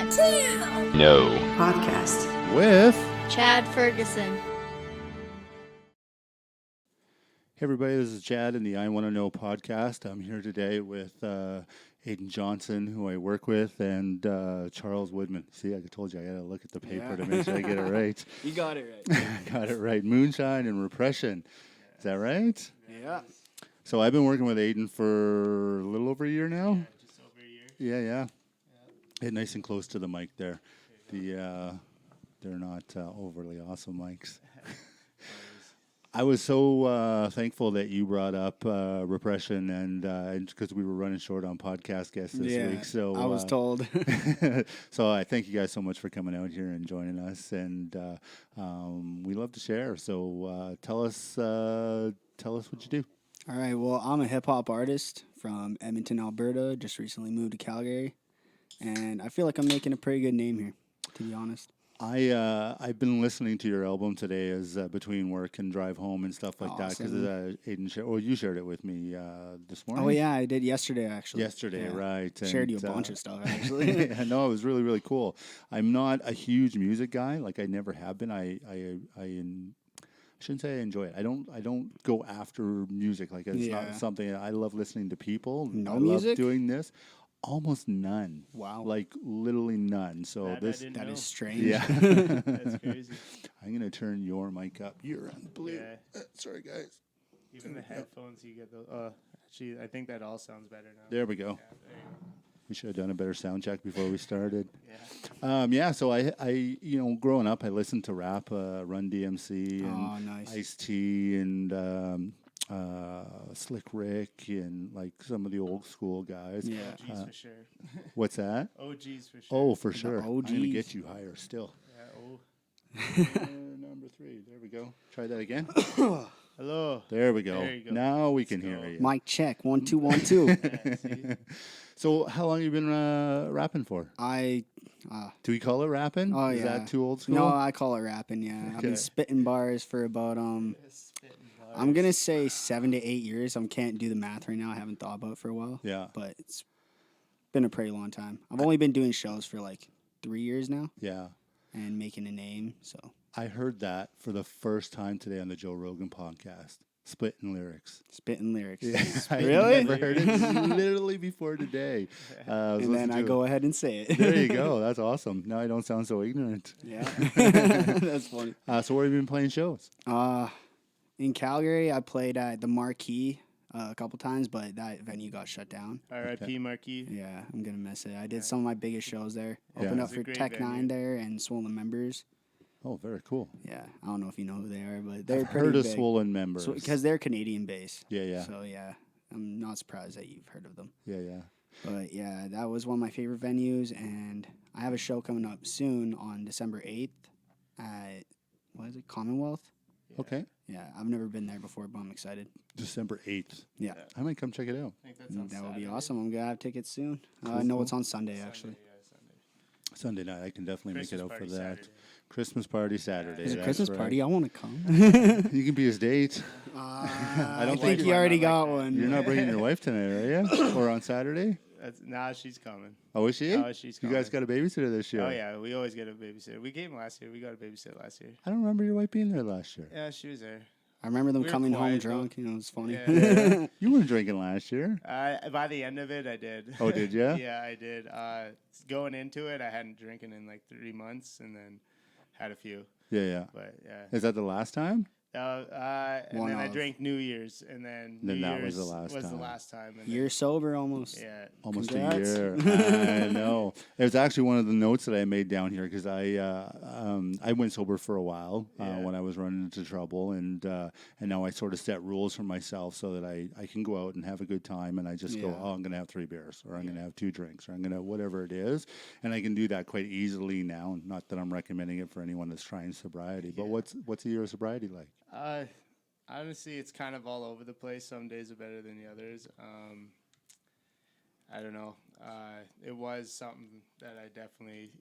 No. Podcast with Chad Ferguson. Hey everybody, this is Chad in the I Want to Know podcast. I'm here today with Aiden Johnson, who I work with, and Charles Woodman. See, I told you I got to look at the paper to make sure I get it right. You got it right. Got it right. Moonshine and Reppresion. Is that right? Yeah. So I've been working with Aiden for a little over a year now. Yeah, just over a year. Yeah. Get nice and close to the mic there. They're not overly awesome mics. I was so thankful that you brought up Reppresion, and because we were running short on podcast guests this week. So I was told. So I thank you guys so much for coming out here and joining us, and we love to share. So tell us what you do. All right. Well, I'm a hip hop artist from Edmonton, Alberta. Just recently moved to Calgary, and I feel like I'm making a pretty good name here, to be honest. I've been listening to your album today as between work and drive home and stuff like that because Aiden shared. Well, you shared it with me this morning. Oh yeah, I did yesterday actually. Yesterday, right? Shared you a bunch of stuff actually. Yeah, no, it was really really cool. I'm not a huge music guy, like I never have been. I shouldn't say I enjoy it. I don't go after music. Like it's not something I love listeing to people. No I music? love doing this. Almost none. Wow. Like literally none. So That is strange. Yeah. That's crazy. I'm gonna turn your mic up. You're on blue. Yeah. Sorry guys. Even the headphones, you get those. Actually, I think that all sounds better now. There we go. Yeah, there you go. We should have done a better sound check before we started. Yeah. So I growing up I listened to rap, Run DMC and nice. Ice-T and Slick Rick and like some of the old school guys. Yeah. OGs for sure. What's that? OGs for sure. Oh, for sure. I'm OGs. gonna get you higher still. Yeah, Number 3. There we go. Try that again. Hello. There we go. There you go. Now we can Let's hear go. you. Mic check 1 2 1 2. Yeah, see? So how long have you been rapping for? Do we call it rapping? Oh, Is yeah. that too old school? No, I call it rapping. Yeah, I've Okay. been spitting bars for about I'm gonna say 7 to 8 years. I can't do the math right now. I haven't thought about it for a while. Yeah. But it's been a pretty long time. I've only been doing shows for like 3 years now Yeah. and making a name. So I heard that for the first time today on the Joe Rogan podcast. Spitting lyrics. spitting lyrics. I Really? never heard it literally before today. And then I go ahead and say it. There you go. That's awesome. Now I don't sound so ignorant. Yeah. That's funny. So where have you been playing shows? In Calgary, I played at the Marquee a couple times, but that venue got shut down. R.I.P. Marquee. Yeah, I'm going to miss it. I did some of my biggest shows there. Yeah. Opened up It's a for great Tech venue. 9 there and Swollen Members. Oh, very cool. Yeah, I don't know if you know who they are, but they're I've pretty heard of big. Swollen Members. Because they're Canadian based. Yeah. So yeah, I'm not surprised that you've heard of them. Yeah. But yeah, that was one of my favorite venues, and I have a show coming up soon on December 8th at Commonwealth. Okay. Yeah, I've never been there before, but I'm excited. December 8th. Yeah, I might come check it out. I think that's on that would be Saturday. awesome. I'm gonna have tickets soon. No, it's on Sunday actually. Sunday night. I can definitely make it out for party that. Saturday. Christmas party Saturday. Is it that's Christmas right. party? I want to come. You can be his date. I don't think think you already like got that. one. You're not bringing your wife tonight, are you? Or on Saturday? She's coming. Oh, is she? Oh, she's You guys got coming. a babysitter this year. Oh, yeah. We always get a babysitter. We came last year. We got a babysitter last year. I don't remember your wife being there last year. Yeah, she was there. I remember them We were coming home quiet, though. drunk. You know, it was funny. Yeah. You weren't drinking last year. By the end of it, I did. Oh, did ya? Yeah, I did. Going into it, I hadn't drinking in like 3 months, and then had a few. Yeah. But yeah. Is that the last time? And One then I of. drank New Year's, and then New Then that was Year's the last was time. the last time. And You're sober almost. then, yeah. Almost Congrats. a year. I know. It was actually one of the notes that I made down here because I went sober for a while when I was running into trouble, and now I sort of set rules for myself so that I can go out and have a good time, and I just go, I'm going to have 3 beers, or I'm going to have 2 drinks, or I'm going to whatever it is, and I can do that quite easily now. Not that I'm recommending it for anyone that's trying sobriety, but what's a year of sobriety like? Honestly, it's kind of all over the place. Some days are better than the others. I don't know. It was something that I definitely,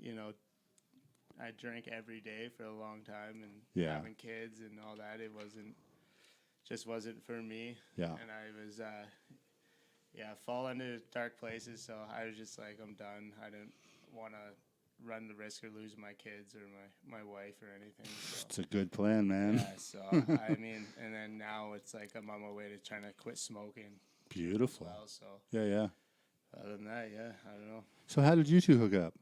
I drank every day for a long time, and having kids and all that, it just wasn't for me. Yeah. And I was, fall into dark places. So I was just like, I'm done. I didn't want to run the risk of losing my kids or my wife or anything. So. It's a good plan, man. Yeah, so I mean, and then now it's like I'm on my way to trying to quit smoking. Beautiful. As well, so Yeah. other than that, yeah, I don't know. So how did you two hook up?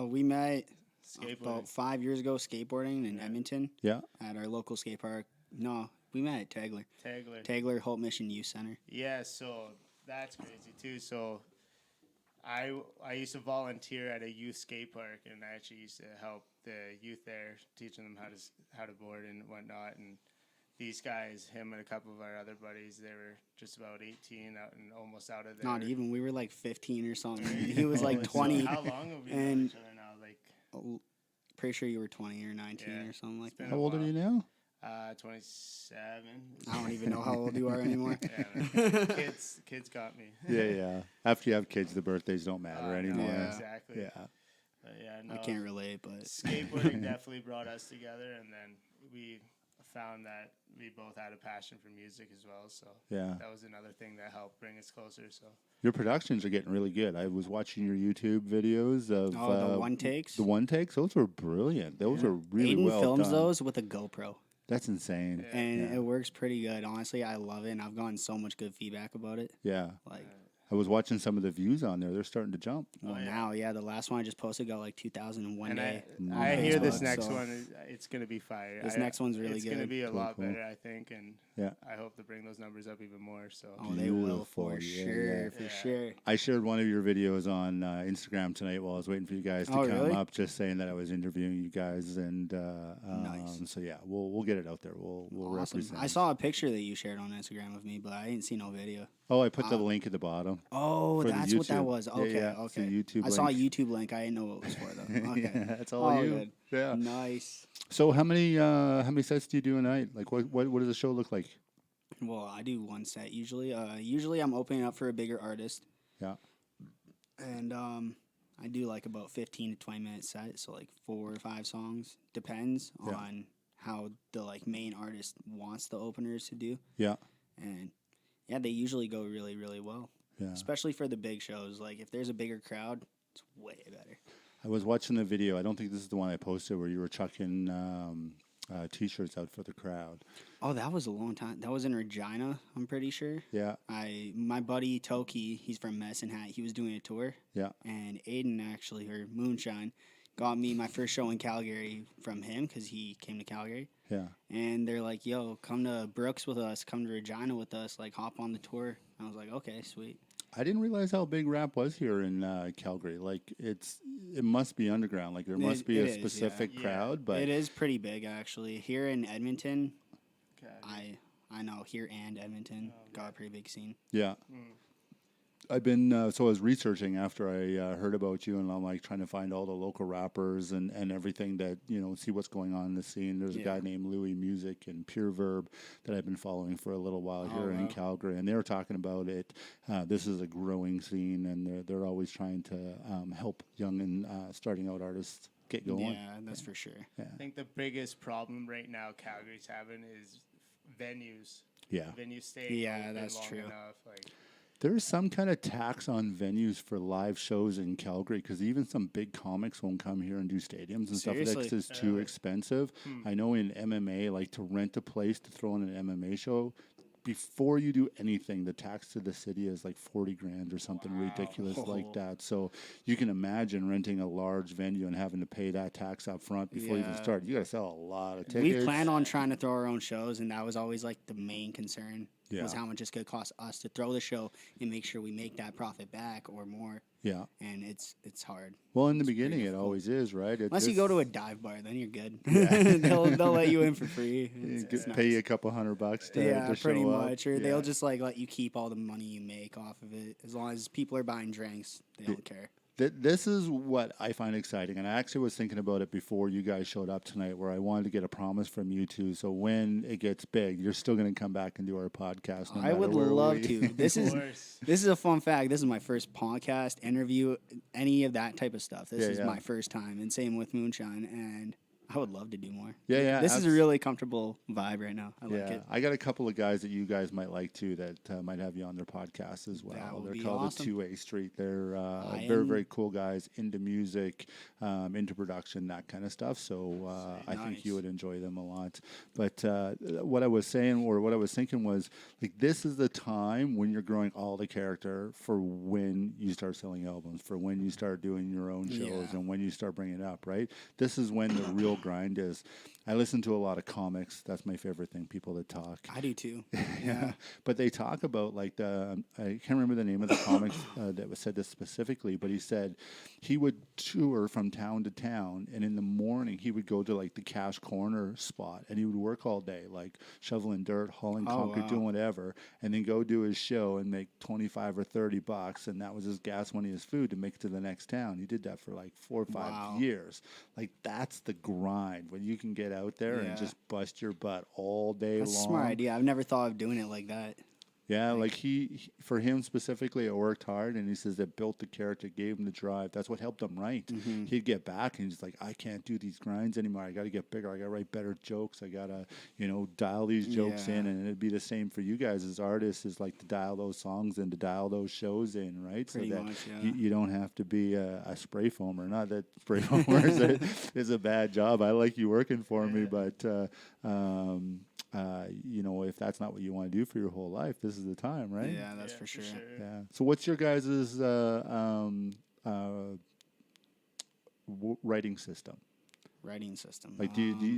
We met Skateboarding. about 5 years ago skateboarding in Edmonton. Yeah. At our local skate park. No, we met at Tagler. Tagler. Hope Mission Youth Center. Yeah, so that's crazy too. So I used to volunteer at a youth skate park, and I actually used to help the youth there, teaching them how to board and whatnot. And these guys, him and a couple of our other buddies, they were just about 18 out and almost out of there. Not even. We were like 15 or something. He was like 20. So how long have we known each other now? Like, pretty sure you were 20 or 19 or something like that. How old are you now? 27. I don't even know how old you are anymore. Yeah, kids got me. Yeah. After you have kids, the birthdays don't matter anymore. Yeah, exactly. Yeah. But yeah, no, I can't relate, but skateboarding definitely brought us together, and then we found that we both had a passion for music as well. So Yeah. that was another thing that helped bring us closer. So Your productions are getting really good. I was watching your YouTube videos of the one takes. The one takes, those were brilliant. Those are really Aiden well films done. those with a GoPro, That's insane. and it works pretty good. Honestly, I love it, and I've gotten so much good feedback about it. Yeah. Like, I was watching some of the views on there. They're starting to jump. well, now, the last one I just posted got like 2,000 in one and day. I hear this Facebook, next so- one it's gonna be fire. This next one's really it's good. gonna be a lot Cool. better, I think, and Yeah. I hope to bring those numbers up even more. So Oh, they will Beautiful, for yeah, sure, yeah. for Yeah. sure. I shared one of your videos on Instagram tonight while I was waiting for you guys to Oh, come really? up, just saying that I was interviewing you guys, and Nice. so yeah, we'll get it out there. We'll Awesome. represent. I saw a picture that you shared on Instagram of me, but I didn't see no video. Oh, I put the link at the bottom. Oh, For the that's what that YouTube. was. Yeah, Okay, yeah, it's a okay. YouTube I saw a link. YouTube link. I didn't know what it was for though. Okay. Yeah, that's all you. good. Yeah. Nice. So how many sets do you do a night? Like what does the show look like? Well, I do one set usually. Usually I'm opening up for a bigger artist, Yeah. and I do like about 15 to 20 minute set, so like 4 or 5 songs. Depends Yeah. on how the like main artist wants the openers to do, Yeah. and yeah, they usually go really, really well. Yeah. Especially for the big shows. Like if there's a bigger crowd, it's way better. I was watching the video. I don't think this is the one I posted where you were chucking T-shirts out for the crowd. Oh, that was a long time. That was in Regina, I'm pretty sure. Yeah. My buddy Toki, he's from Medicine Hat. He was doing a tour, Yeah. and Aiden actually, or Moonshine, got me my first show in Calgary from him because he came to Calgary. Yeah. And they're like, "Yo, come to Brooks with us. Come to Regina with us. Like, hop on the tour." I was like, "Okay, sweet." I didn't realize how big rap was here in Calgary. Like it must be underground. Like there must be it a is, specific yeah. crowd, but It is pretty big actually. Here in Edmonton, Okay. I know here and Edmonton got a pretty big scene. yeah. I've been so I was researching after I heard about you, and I'm like trying to find all the local rappers and everything that see what's going on in the scene. There's a guy named Louis Music and Pure Verb that I've been following for a little while here in Calgary, and they were talking about it. This is a growing scene, and they're always trying to help young and starting out artists get going. Yeah, that's for sure. I think the biggest problem right now Calgary's having is venues. Yeah. Venues staying Yeah, open that's long true. enough. Like, There's some kind of tax on venues for live shows in Calgary because even some big comics won't come here and do stadiums and stuff. Seriously? That's just too expensive. I know in MMA, like to rent a place to throw in an MMA show, before you do anything, the tax to the city is like 40 grand or something ridiculous like that. So you can imagine renting a large venue and having to pay that tax up front before you even Yeah. start. You got to sell a lot of We tickets. plan on trying to throw our own shows, and that was always like the main concern. Was Yeah. how much it's going to cost us to throw the show and make sure we make that profit back or more. Yeah. And it's hard. Well, in the beginning, it always is, right? Unless you go to a dive bar, then you're good. they'll let you in for free. It's pay you a couple $100 to yeah, to pretty show up. much. Or Yeah. they'll just like let you keep all the money you make off of it. As long as people are buying drinks, they don't care. This is what I find exciting, and I actually was thinking about it before you guys showed up tonight, where I wanted to get a promise from you two. So when it gets big, you're still going to come back and do our podcast. No I matter would where love we- to. This of is course. this is a fun fact. This is my first podcast, interview, any of that type of stuff. This Yeah, is yeah. my first time, and same with Moonshine. And I would love to do more. Yeah. This is a really comfortable vibe right now. I like it. I got a couple of guys that you guys might like too that might have you on their podcast as well. That would They're be called awesome. the 2A Street. They're very cool guys, into music, into production, that kind of stuff. So I think you would enjoy them a lot. But what I was saying, or what I was thinking was, like, this is the time when you're growing all the character for when you start selling albums, for when you start doing your own shows, and when you start bringing it up, right? This is when the real grind is. I listen to a lot of comics. That's my favorite thing, people that talk. I do too. Yeah. But they talk about, like, I can't remember the name of the comics that was said this specifically, but he said he would tour from town to town, and in the morning he would go to, like, the Cash Corner spot, and he would work all day, like shoveling dirt, hauling concrete, doing whatever, and then go do his show and make $25 or $30, and that was his gas money, his food to make it to the next town. He did that for like 4 or 5 years. Like, that's the grind, when you can get out there and just bust your butt all day long. That's a smart idea. I've never thought of doing it like that. Yeah, like he for him specifically, it worked hard, and he says that built the character, gave him the drive. That's what helped him write. He'd get back, and he's like, I can't do these grinds anymore. I got to get bigger. I got to write better jokes. I got to, dial these jokes in, and it'd be the same for you guys as artists, is like to dial those songs in, to dial those shows in, right? Pretty so that much, you don't have to be a spray foamer. Not that spray foamer is a bad job. I like you working for me, but if that's not what you want to do for your whole life, this is the time, right? Yeah, that's for sure. Yeah. So what's your guys' writing system? Writing system. Like,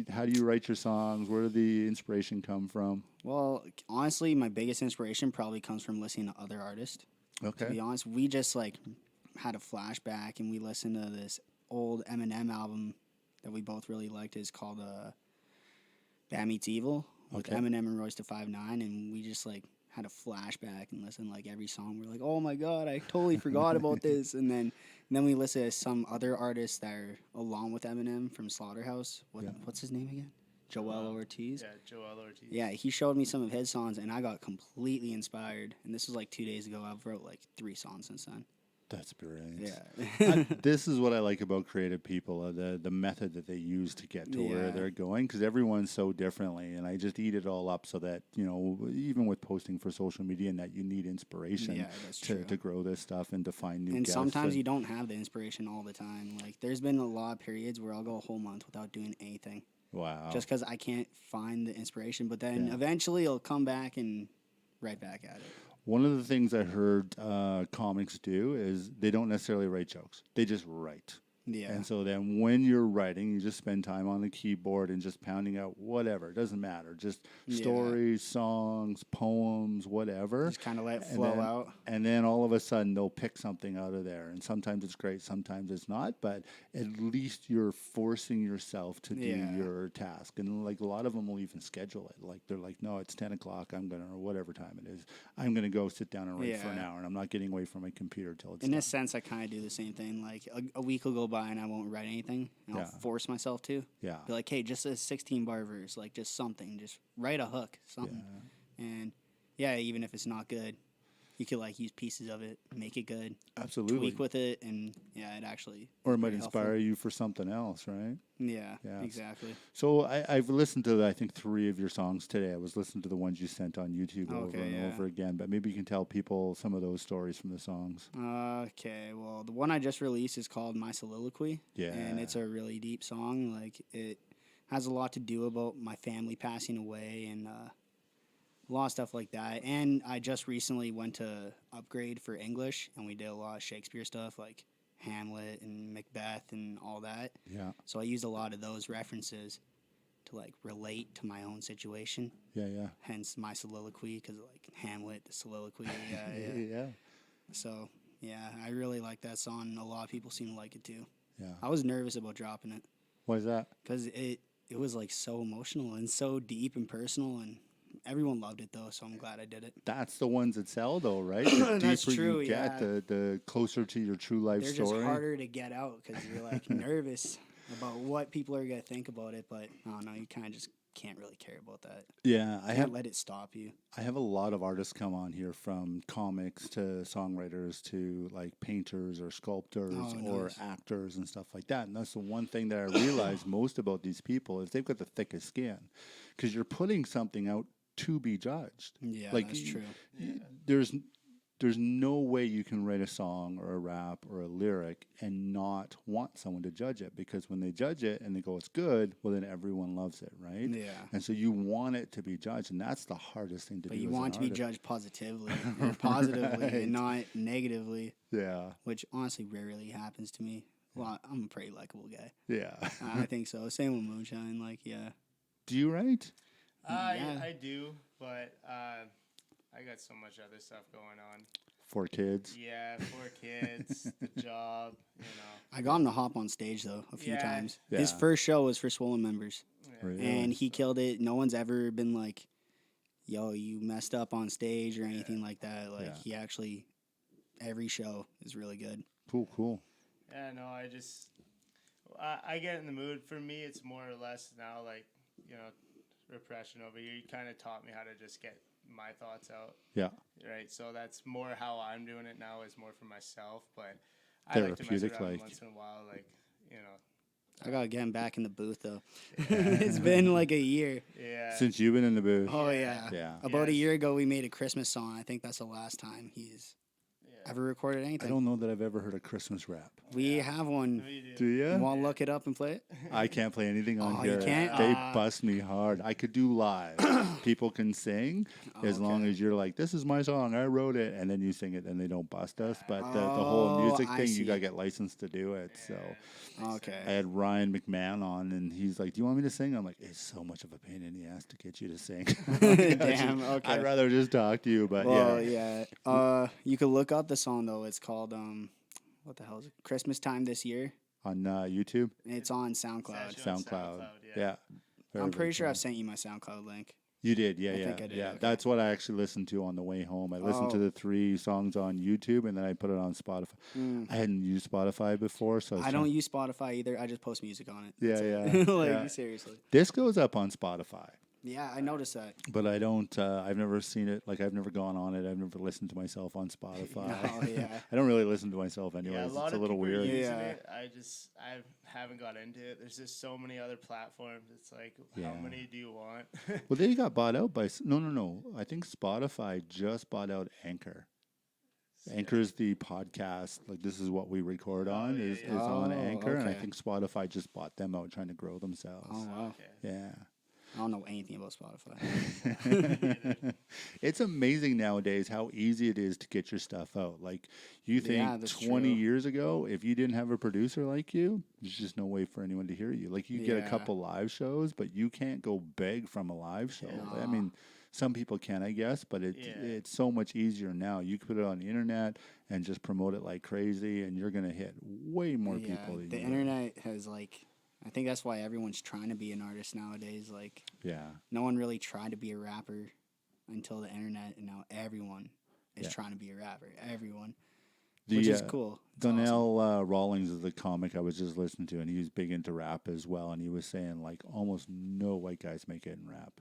how do you write your songs? Where did the inspiration come from? Well, honestly, my biggest inspiration probably comes from listening to other artists. Okay. To be honest, we just had a flashback, and we listened to this old Eminem album that we both really liked. It's called Bad Meets Evil with Eminem and Royce da 5'9", and we just had a flashback and listened every song. We're like, oh my god, I totally forgot about this. And then we listened to some other artists that are along with Eminem from Slaughterhouse. What's his name again? Joel Ortiz. Yeah, Joel Ortiz. Yeah, he showed me some of his songs, and I got completely inspired. And this was 2 days ago. I've wrote 3 songs since then. That's brilliant. Yeah. This is what I like about creative people, the method that they use to get to where they're going, because everyone's so differently, and I just eat it all up so that, even with posting for social media and that, you need inspiration to grow this stuff and to find new guests. And sometimes you don't have the inspiration all the time. There's been a lot of periods where I'll go a whole month without doing anything. Wow. Just because I can't find the inspiration, but then eventually it'll come back and right back at it. One of the things I heard comics do is they don't necessarily write jokes. They just write. Yeah. And so then when you're writing, you just spend time on the keyboard and just pounding out whatever. It doesn't matter. Just stories, songs, poems, whatever. Just kind of let it flow out. And then all of a sudden they'll pick something out of there. And sometimes it's great, sometimes it's not. But at least you're forcing yourself to do your task. And a lot of them will even schedule it. They're like, no, it's 10 o'clock. or whatever time it is. I'm going to go sit down and write for an hour. And I'm not getting away from my computer till it's In done. a sense, I kind of do the same thing. A week will go by and I won't write anything, and I'll force myself to. Yeah. Be like, hey, just a 16-bar verse, just something, just write a hook, something. Yeah. And even if it's not good, you could use pieces of it, make it good. Absolutely. Tweak with it, and it actually. Or it might inspire you for something else, right? Yeah. Exactly. So I've listened to, I think, 3 of your songs today. I was listening to the ones you sent on YouTube over and over again, but maybe you can tell people some of those stories from the songs. Okay, well, the one I just released is called My Soliloquy. Yeah. And it's a really deep song. It has a lot to do about my family passing away and a lot of stuff like that. And I just recently went to Upgrade for English, and we did a lot of Shakespeare stuff, like Hamlet and Macbeth and all that. Yeah. So I used a lot of those references to relate to my own situation. Yeah. Hence my soliloquy, because Hamlet, the soliloquy. Yeah. So I really like that song. A lot of people seem to like it too. Yeah. I was nervous about dropping it. Why is that? Because it was so emotional and so deep and personal, and everyone loved it though, so I'm glad I did it. That's the ones that sell though, right? The That's deeper true, you get, the closer to your true life They're story. just harder to get out because you're nervous about what people are going to think about it, but I don't know, you kind of just can't really care about that. Yeah, I have let it stop you. I have a lot of artists come on here, from comics to songwriters to like painters or sculptors or actors and stuff like that. And that's the one thing that I realize most about these people is they've got the thickest skin, because you're putting something out to be judged. Yeah, like, that's true. There's no way you can write a song or a rap or a lyric and not want someone to judge it, because when they judge it and they go, it's good, well, then everyone loves it, right? Yeah. And so you want it to be judged, and that's the hardest thing to do. But you as an want to be artist. judged positively or positively and not negatively. Yeah. Which honestly rarely happens to me. Well, I'm a pretty likable guy. Yeah. I think so. Same with Moonshine. Like, yeah. Do you write? Yeah, I do, but I got so much other stuff going on. 4 kids. Yeah, 4 kids, the job, I got him to hop on stage, though, a few times. Yeah. His first show was for Swollen members. Yeah. Really? And he killed it. No one's ever been like, yo, you messed up on stage or anything like that. Like, he actually, every show is really good. Cool. Yeah, no, I get in the mood. For me, it's more or less now, like, Repression over here. You kind of taught me how to just get my thoughts out. Yeah. Right. So that's more how I'm doing it now, is more for myself. But I like to mess around once in a while, like, I gotta get him back in the booth though. It's been like a year. Yeah. Since you've been in the booth. Oh yeah. Yeah. About a year ago, we made a Christmas song. I think that's the last time he's ever recorded anything. I don't know that I've ever heard a Christmas rap. We have one. Do you? You want to look it up and play it? I can't play anything on here. You can't? They bust me hard. I could do live. People can sing as long as you're like, this is my song, I wrote it, and then you sing it and they don't bust us. But the whole music thing, you got to get licensed to do it. So I had Ryan McMahon on, and he's like, do you want me to sing? I'm like, it's so much of a pain in the ass to get you to sing. Damn, okay. I'd rather just talk to you, but you could look up the song, though. It's called, what the hell is it? Christmas Time This Year. On YouTube? It's on SoundCloud. SoundCloud. Yeah. I'm pretty sure I've sent you my SoundCloud link. You did, yeah. I think I did, okay. That's what I actually listened to on the way home. I listened to the 3 songs on YouTube, and then I put it on Spotify. I hadn't used Spotify before, so I don't use Spotify either. I just post music on it. Yeah. Seriously. This goes up on Spotify. Yeah, I noticed that. But I don't. I've never seen it. Like, I've never gone on it. I've never listened to myself on Spotify. I don't really listen to myself anyways. Yeah, it's a little weird. It. I haven't got into it. There's just so many other platforms. It's like, how many do you want? Well, they got bought out by. No. I think Spotify just bought out Anchor. Anchor is the podcast. Like, this is what we record on. Is on Anchor, and I think Spotify just bought them out, trying to grow themselves. Oh wow. Okay. Yeah. I don't know anything about Spotify. It's amazing nowadays how easy it is to get your stuff out. Like, you think 20 years ago, if you didn't have a producer like you, there's just no way for anyone to hear you. Like, you get a couple live shows, but you can't go beg from a live show. Yeah. I mean, some people can, I guess, but it's so much easier now. You can put it on the internet and just promote it like crazy, and you're going to hit way more people than the internet has, like... I think that's why everyone's trying to be an artist nowadays. Like, no one really tried to be a rapper until the internet, and now everyone is trying to be a rapper. Everyone, which is cool. It's Donnell Rawlings is the comic I was just listening to, and he was big into rap as well. And he was saying, like, almost no white guys make it in rap.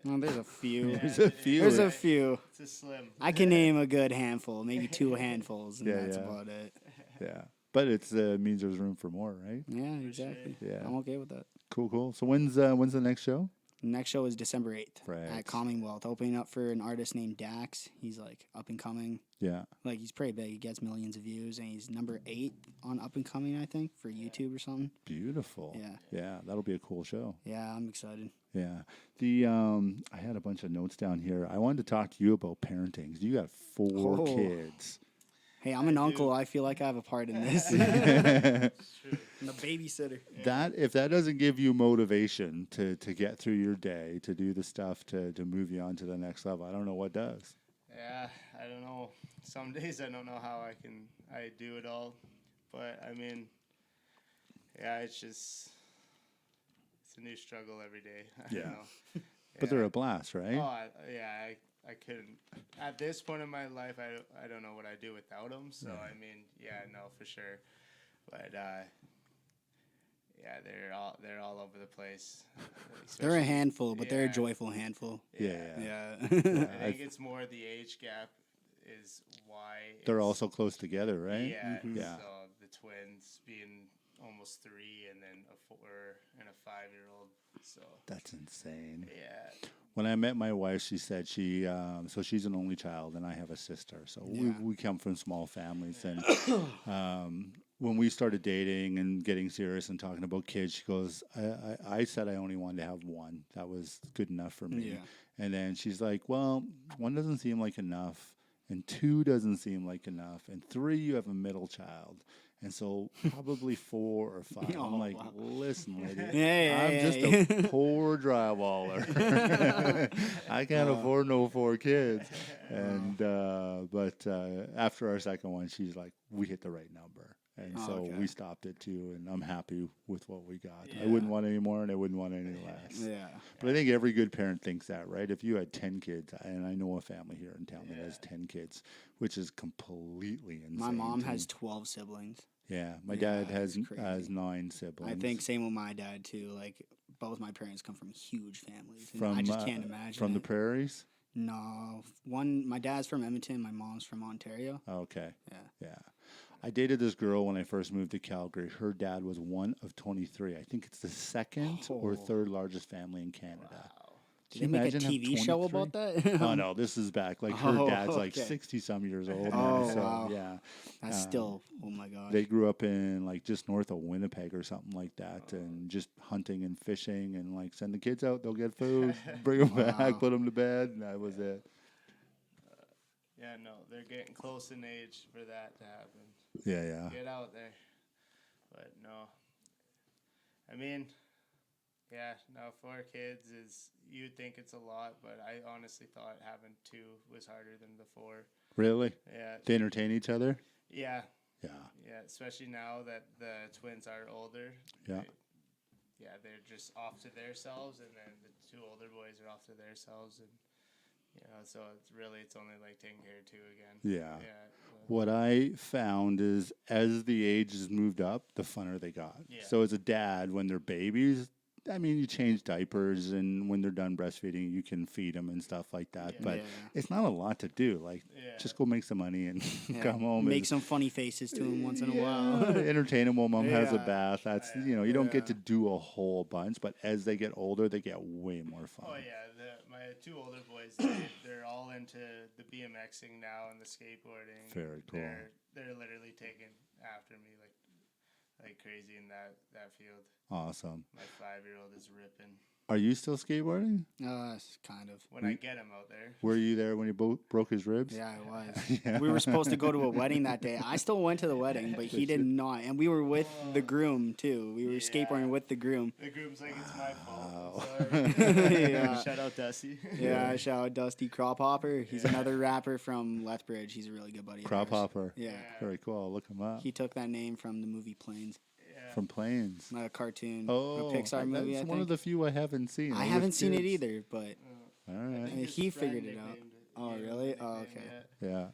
Well, there's a few. There's a few. There's a few. It's a slim. I can name a good handful, maybe 2 handfuls, and that's about it. Yeah. But it means there's room for more, right? Yeah, exactly. Yeah. I'm okay with that. Cool. So when's the next show? Next show is December 8th at Commonwealth, opening up for an artist named Dax. He's like up and coming. Yeah. Like, he's pretty big. He gets millions of views, and he's number 8 on up and coming, I think, for YouTube or something. Beautiful. Yeah. Yeah, that'll be a cool show. Yeah, I'm excited. Yeah. I had a bunch of notes down here. I wanted to talk to you about parenting. You got 4 kids. Hey, I'm an uncle. I feel like I have a part in this. I'm the babysitter. Yeah. If that doesn't give you motivation to get through your day, to do the stuff to move you on to the next level, I don't know what does. Yeah, I don't know. Some days I don't know how I do it all. But, I mean, it's a new struggle every day. Yeah. But they're a blast, right? Oh, I couldn't. At this point in my life, I don't know what I'd do without them. So, I mean, no, for sure. But, Yeah, they're all over the place. They're a handful, but they're a Yeah. joyful handful. Yeah. Yeah. I think it's more the age gap is why They're it's- all so close together, right? Yeah, Yeah. So the twins being almost 3, and then a 4 and a 5-year-old. So That's insane. yeah, When I met my wife, she said so she's an only child, and I have a sister. So we come from small families, and when we started dating and getting serious and talking about kids, she goes, I said I only wanted to have one. That was good enough for me. Yeah. And then she's like, well, 1 doesn't seem like enough, and 2 doesn't seem like enough, and 3 you have a middle child. And so probably 4 or 5. Oh, I'm like, wow. listen, lady, Yeah, I'm just a poor drywaller. I can't afford no 4 kids. And but after our second one, she's like, we hit the right number. And so we stopped it too, and I'm happy with what we got. I wouldn't want any more, and I wouldn't want any less. Yeah. But I think every good parent thinks that, right? If you had 10 kids, and I know a family here in town that has 10 kids, which is completely insane. My mom to has me. 12 siblings. Yeah, my dad it's has crazy. 9 siblings. I think same with my dad too. Like both my parents come from huge families. And from I just can't imagine. from the it. prairies. No, my dad's from Edmonton. My mom's from Ontario. Okay. Yeah. Yeah. I dated this girl when I first moved to Calgary. Her dad was one of 23. I think it's the second or third largest family in Canada. Did they make a TV show about that? Oh no, this is back. Like her dad's like okay. 60-some years old now. Oh, So wow. yeah. That's still, oh my god. They grew up in like just north of Winnipeg or something like that, and just hunting and fishing, and like send the kids out, they'll get food, bring them back, put them to bed, and that was it. yeah. No, they're getting close in age for that to happen. Yeah. Get out there, but no. I mean, yeah. Now 4 kids is you'd think it's a lot, but I honestly thought having 2 was harder than the 4. Really? Yeah. They entertain each other? Yeah. Yeah. Yeah, especially now that the twins are older. Yeah. They're just off to themselves, and then the 2 older boys are off to themselves, and so it's only like taking care of 2 again. Yeah. Yeah. What I found is as the ages moved up, the funner they got. Yeah. So as a dad, when they're babies, I mean, you change diapers, and when they're done breastfeeding, you can feed them and stuff like that. Yeah. But Yeah. it's not a lot to do. Like, just go make some money and Yeah. come home. Make and some funny faces to him once in a while. entertain them while mom has a Yeah. bath. That's, you don't get to do a whole bunch. But as they get older, they get way more fun. Oh yeah, my 2 older boys, they're all into the BMXing now and the skateboarding. Very cool. They're literally taking after me like crazy in that field. Awesome. My 5-year-old is ripping. Are you still skateboarding? Kind of. When I get him out there. Were you there when he broke his ribs? Yeah, I was. We were supposed to go to a wedding that day. I still went to the wedding, but he did not. And we were with the groom, too. We were skateboarding with the groom. The groom's like, it's my fault. I'm sorry. Yeah. Shout out Dusty. Yeah, shout out Dusty Crop Hopper. He's another rapper from Lethbridge. He's a really good buddy of Crop ours. Hopper. Yeah. Very cool. I'll look him up. He took that name from the movie Planes, From Planes. a cartoon, Oh, a Pixar movie, I that's think. one of the few I haven't seen. I All haven't with seen it kids. either, but All right. and he figured it out. Oh, really? Oh, okay. Yeah.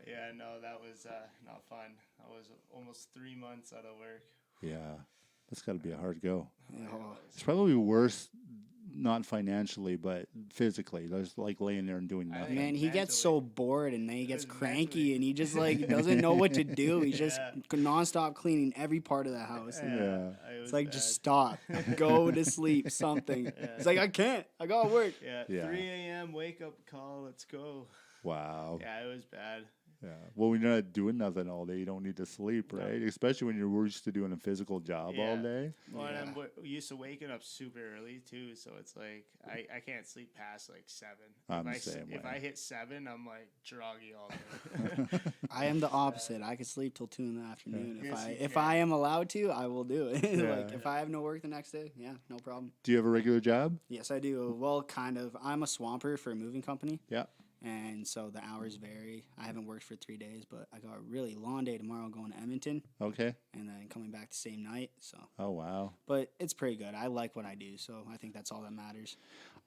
Yeah, no, that was not fun. I was almost 3 months out of work. Yeah. That's got to be a hard go. Oh, It's probably worse, not financially, but physically. There's like laying there and doing nothing. man, he gets so bored and then he gets was cranky mentally- and he just like doesn't know what to do. He's just nonstop cleaning every part of the house. And Yeah. it's like, just stop, go to sleep, something. It's like, I can't, I gotta work. Yeah, Yeah. 3 a.m. wake up call. Let's go. Wow. Yeah, it was bad. Yeah. Well, when you're not doing nothing all day, you don't need to sleep, right? Especially when you're used to doing a physical job all Yeah. day. Well, and I'm used to waking up super early too, so it's like I can't sleep past like 7. I'm if the same if way. I hit 7, I'm like groggy all day. I am the opposite. I could sleep till 2 in the afternoon. Yes, you If can. I am allowed to, I will do it. Yeah. Like if I have no work the next day, yeah, no problem. Do you have a regular job? Yes, I do. Well, kind of. I'm a swamper for a moving company. Yeah. And so the hours vary. I haven't worked for 3 days, but I got a really long day tomorrow going to Edmonton Okay. and then coming back the same night. So, Oh, wow. but it's pretty good. I like what I do, so I think that's all that matters.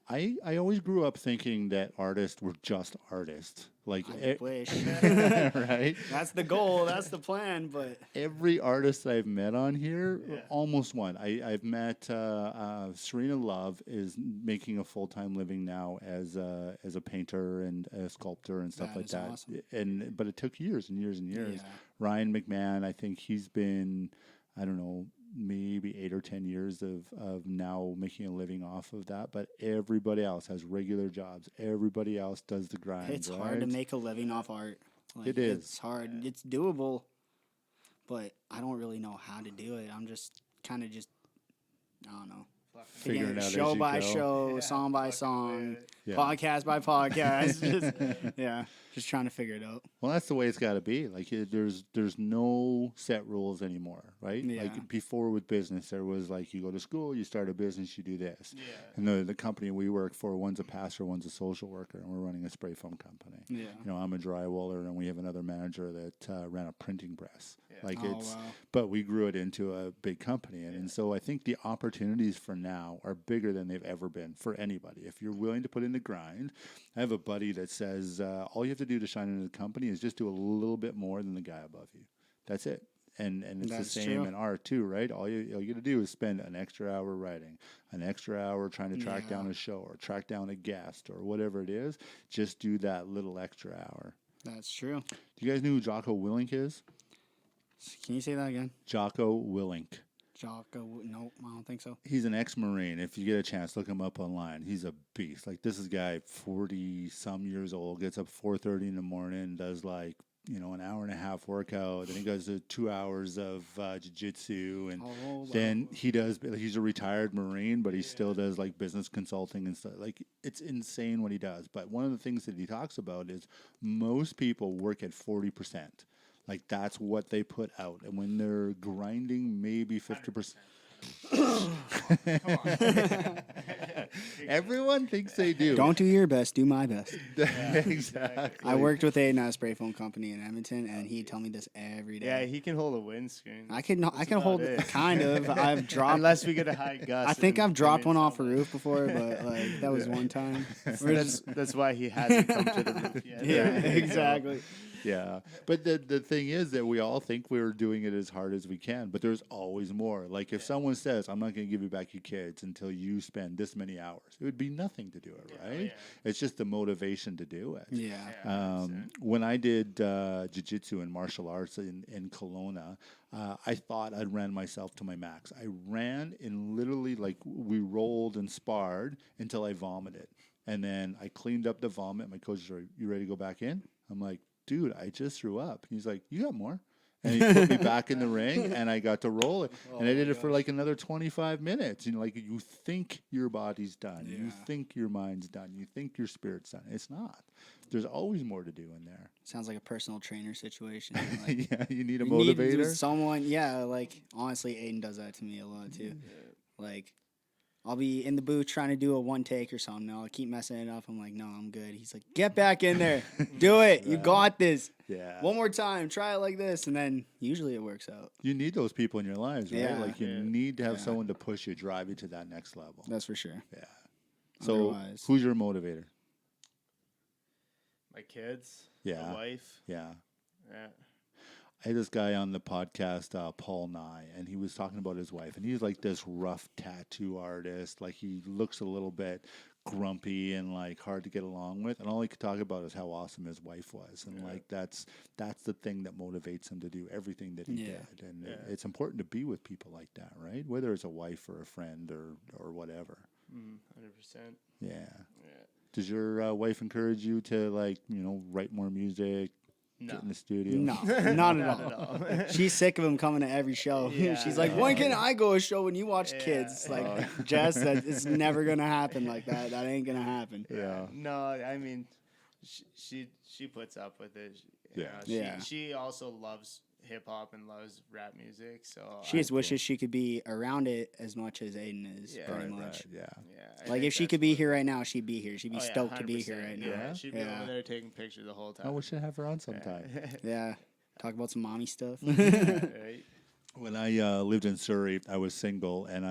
I always grew up thinking that artists were just artists. Like, I wish. right? That's the goal. That's the plan. But Every artist I've met on here, almost one. I've met Serena Love is making a full-time living now as a painter and a sculptor and stuff That like is that. awesome. But it took years and years and years. Yeah. Ryan McMahon, I think he's been, I don't know, maybe 8 or 10 years of now making a living off of that. But everybody else has regular jobs. Everybody else does the grind. it's right? hard to make a living off art. Like, It is. It's hard. It's doable, but I don't really know how to do it. I'm just kind of I don't know. Figuring it out as show you by go. show, song by song, Yeah. podcast by podcast. Just trying to figure it out. Well, that's the way it's got to be. Like, there's no set rules anymore, right? Yeah. Like before with business, there was like you go to school, you start a business, you do this. Yeah. And the company we work for, one's a pastor, one's a social worker, and we're running a spray foam company. Yeah. You know, I'm a drywaller, and we have another manager that ran a printing press. Yeah. Like Oh, it's, wow. but we grew it into a big company, and so I think the opportunities for now are bigger than they've ever been for anybody. If you're willing to put in the grind, I have a buddy that says all you have to do to shine in the company is just do a little bit more than the guy above you. That's it. And it's That's the same true. in art too, right? All you got to do is spend an extra hour writing, an extra hour trying to track Yeah. down a show or track down a guest or whatever it is. Just do that little extra hour. That's true. Do you guys know who Jocko Willink is? Can you say that again? Jocko Willink. Jocko? Nope, I don't think so. He's an ex-Marine. If you get a chance, look him up online. He's a beast. Like, this is a guy 40-some years old, gets up 4:30 in the morning, does like, you know, an hour and a half workout. Then he goes to 2 hours of jiu-jitsu. And Oh, wow. then he's a retired Marine, but he still does like business consulting and stuff. Like, it's insane what he does. But one of the things that he talks about is most people work at 40%. Like, that's what they put out. And when they're grinding, maybe 50%. Everyone thinks they do. Don't do your best, do my best. Exactly. I worked with Aiden at a spray foam company in Edmonton, and he'd tell me this every day. Yeah, he can hold a windscreen. I can about hold it. kind of. I've dropped. Unless we get a high gust. I think and I've dropped come one in off a somewhere. roof before, but like that was one time. That's why he hasn't come to the roof yet. Yeah, exactly. Yeah. But the thing is that we all think we're doing it as hard as we can, but there's always more. Like, if someone says, I'm not going to give you back your kids until you spend this many hours, it would be nothing to do it, right? yeah. It's just the motivation to do it. Yeah. When I did jiu-jitsu and martial arts in Kelowna, I thought I'd ran myself to my max. I ran and literally, like, we rolled and sparred until I vomited. And then I cleaned up the vomit. My coach was like, you ready to go back in? I'm like, dude, I just threw up. He's like, you got more. And he put me back in the ring, and I got to roll it. And I did it for like another 25 minutes. You know, like, you think your body's done. You Yeah. think your mind's done. You think your spirit's done. It's not. There's always more to do in there. Sounds like a personal trainer situation. Like, Yeah, you need a you need motivator. someone, yeah. Like, honestly, Aiden does that to me a lot too. Like, I'll be in the booth trying to do a one take or something. I'll keep messing it up. I'm like, no, I'm good. He's like, get back in there. Do it. You got this. Yeah. One more time. Try it like this. And then usually it works out. You need those people in your lives, right? Yeah. Like, you need to have someone to push you, drive you to that next level. That's for sure. Yeah. So, Otherwise- who's your motivator? My kids. Yeah. My wife. Yeah. Yeah. I had this guy on the podcast, Paul Nye, and he was talking about his wife. And he's like this rough tattoo artist. Like, he looks a little bit grumpy and like hard to get along with. And all he could talk about is how awesome his wife was. And like, that's the thing that motivates him to do everything that he Yeah. did. And it's important to be with people like that, right? Whether it's a wife or a friend or whatever. 100%. Yeah. Yeah. Does your wife encourage you to, like, you know, write more music, No. get in the studio? No, not at all. She's sick of him coming to every show. Yeah. She's like, when can I go to a show when you watch Yeah. kids? Like, Jess, it's never going to happen like that. That ain't going to happen. Yeah. No, I mean, she puts up with it. You Yeah. know, Yeah. She also loves hip hop and loves rap music. So She just wishes she could be around it as much as Aiden is, Yeah. pretty Right, much. right, yeah. Yeah. I Like, think if she that's could be what- here right now, she'd be here. She'd be Oh, yeah, stoked to be here 100%. right now. Yeah, she'd be Yeah. over there taking pictures the whole time. Oh, we should have her on sometime. Yeah. Talk about some mommy stuff. Right? When I lived in Surrey, I was single, and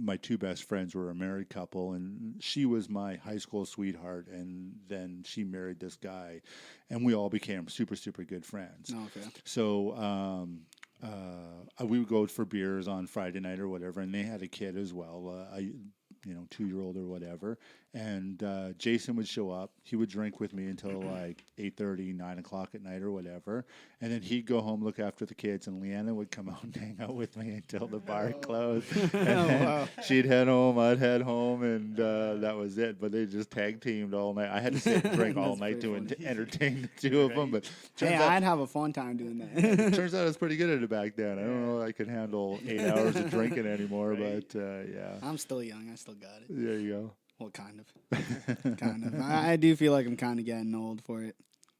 my two best friends were a married couple, and she was my high school sweetheart, and then she married this guy, and we all became super, super good friends. Oh, okay. So we would go for beers on Friday night or whatever, and they had a kid as well, 2-year-old or whatever. And Jason would show up. He would drink with me until like 8:30, 9 o'clock at night or whatever. And then he'd go home, look after the kids, and Leanna would come out and hang out with me until the bar closed. And then she'd head home, I'd head home, and that was it. But they just tag teamed all night. I had to sit and drink all night to entertain the two of them. But hey, I'd have a fun time doing that. turns out I was pretty good at it back then. I don't know if I could handle 8 hours of drinking anymore, but yeah. I'm still young. I still got it. There you go. Well, kind of. Kind of. I do feel like I'm kind of getting old for it.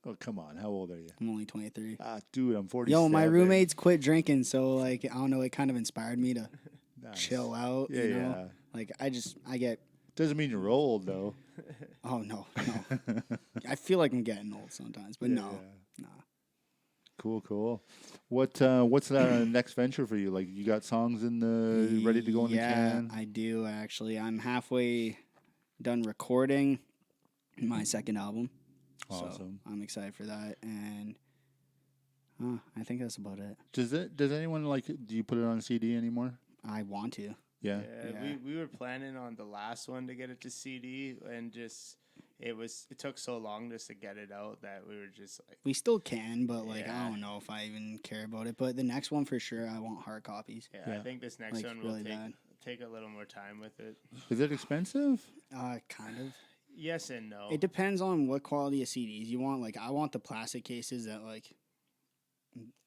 Oh, come on. How old are you? I'm only 23. Dude, I'm 47. Yo, my roommates quit drinking, so, like, I don't know, it kind of inspired me to Nice. chill out, Yeah, you know? yeah. Like, I get, Doesn't mean you're old, though. oh, no. I feel like I'm getting old sometimes, but no. Cool. What's the next venture for you? Like, you got songs in the ready to go in the can? Yeah, I do, actually. I'm halfway done recording my second album. Awesome. So I'm excited for that, and I think that's about it. Does anyone do you put it on CD anymore? I want to. Yeah. Yeah. We were planning on the last one to get it to CD, and just it took so long just to get it out that we were just like, We still can, but I Yeah. don't know if I even care about it. But the next one for sure, I want hard copies. I think this next one will really bad. take a little more time with it. Is it expensive? Kind of. Yes and no. It depends on what quality of CDs you want. Like, I want the plastic cases that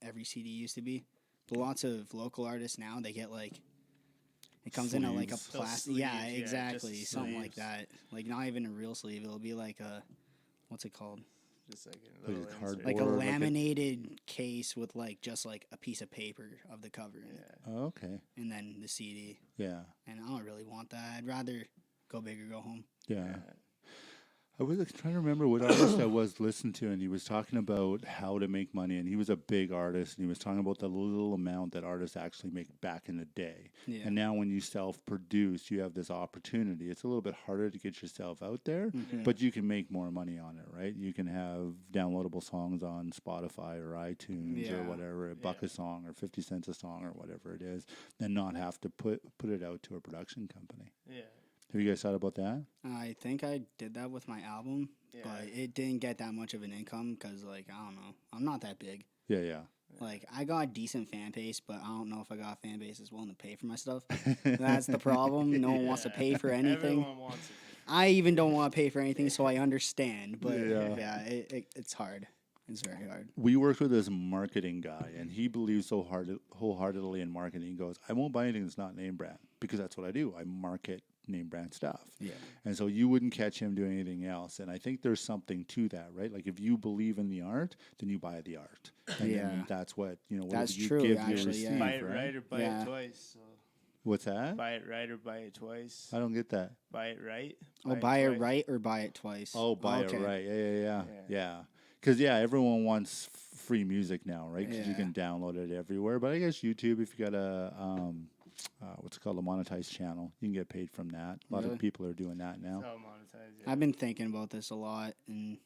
every CD used to be. But lots of local artists now, they get it comes in a Sleeves. Those plastic. sleeves, Yeah, yeah, exactly, just something like sleeves. that. Like, not even a real sleeve. It'll be like a, what's it called? Just like a Like little a insert. cardboard. Like a Or like a- laminated case with just a piece of paper of the cover in it, Oh, okay. and then the CD. Yeah. And I don't really want that. I'd rather go big or go home. Yeah. I was trying to remember what artist I was listening to, and he was talking about how to make money, and he was a big artist, and he was talking about the little amount that artists actually make back in the day. Yeah. And now when you self-produce, you have this opportunity. It's a little bit harder to get yourself out there, but you can make more money on it, right? You can have downloadable songs on Spotify or iTunes or Yeah. whatever, $1 a song or 50 cents a song or whatever it is, and not have to put it out to a production company. Yeah. Have you guys thought about that? I think I did that with my album, Yeah. but it didn't get that much of an income because, I don't know. I'm not that big. Yeah. I got a decent fan base, but I don't know if I got a fan base that's willing to pay for my stuff. That's the problem. No one wants to pay for anything. Everyone wants it. I even don't want to pay for anything, so I understand. But Yeah. it's hard. It's very hard. We worked with this marketing guy, and he believes wholeheartedly in marketing. He goes, I won't buy anything that's not name brand, because that's what I do. I market name brand stuff. Yeah. And so you wouldn't catch him doing anything else. And I think there's something to that, right? Like, if you believe in the art, then you buy the art. And then that's what, whatever That's you true, give, actually, you receive, yeah. Buy it right? right or buy Yeah. it twice. So What's that? buy it right or buy it twice. I don't get that. Buy it right. Oh, buy it twice. right or buy it twice. Oh, buy Okay. it right. Yeah. Because, everyone wants free music now, right? Because you Yeah. can download it everywhere. But I guess YouTube, if you got a, what's it called, a monetized channel, you can get paid from that. A lot Really? of people are doing that now. So monetized. Yeah. I've been thinking about this a lot, and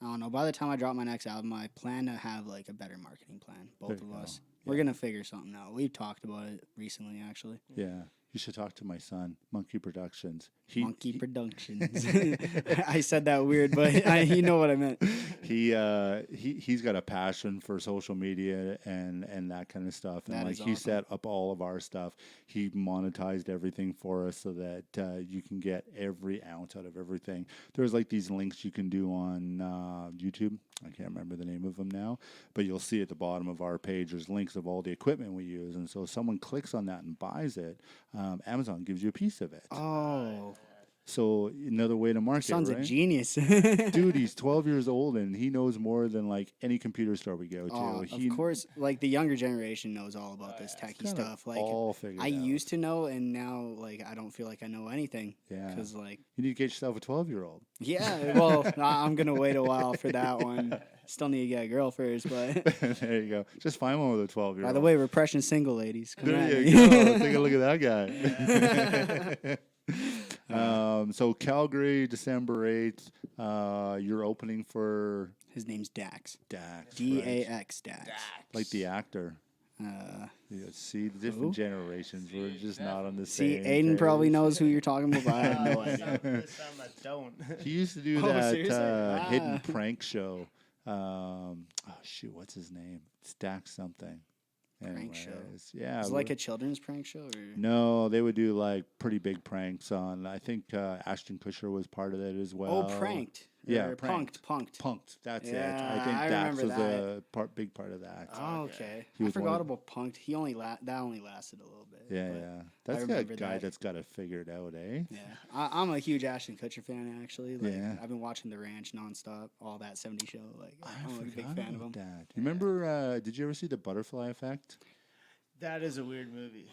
I don't know. By the time I drop my next album, I plan to have a better marketing plan. Both There of you go. us. We're gonna figure something out. We've talked about it recently, actually. Yeah. You should talk to my son, Monkey Productions. Monkey Productions. I said that weird, but you know what I meant. He's got a passion for social media and that kind of stuff. And That is he awesome. set up all of our stuff. He monetized everything for us so that you can get every ounce out of everything. There's these links you can do on YouTube. I can't remember the name of them now, but you'll see at the bottom of our page there's links of all the equipment we use. And so if someone clicks on that and buys it, Amazon gives you a piece of it. Oh, So another way to market, son's right? a genius. Dude, he's 12 years old and he knows more than any computer store we go to. Oh, of course, the younger generation knows all about this techie kinda stuff. all figured I out. used to know, and now I don't feel like I know anything. Yeah. Because You need to get yourself a 12-year-old. yeah, well, I'm gonna wait a while for that one. Still need to get a girl first, but There you go. Just find one with a 12-year-old. by the way, Repression single, ladies. Come There at you me. go. Take a look at that guy. So Calgary, December 8th. You're opening for His name's Dax. Dax. D-A-X, Dax. Like the actor. Yeah, see, the different generations. We're just not on the See, same. Aiden page. probably knows who you're talking about. I have no idea. Some I don't. He used to do Oh, that seriously? hidden prank show. What's his name? Stack something. Prank show. Yeah. Is it like a children's prank show? Or? No, they would do like pretty big pranks on. I think Ashton Kutcher was part of it as well. Oh, pranked. Yeah, Or pranked. Punked. That's it. Yeah, I think I Dax was remember a big part of that. Oh, okay. He I was one forgot of- about Punked. That only lasted a little bit. Yeah, but yeah. That's a remember guy that. that's got it figured out, eh? Yeah, I'm a huge Ashton Kutcher fan. Actually, like, Yeah. I've been watching The Ranch nonstop, all that '70s show. Like, I'm a big forgot fan of him. about that. You remember? Did you ever see The Butterfly Effect? That is a weird movie.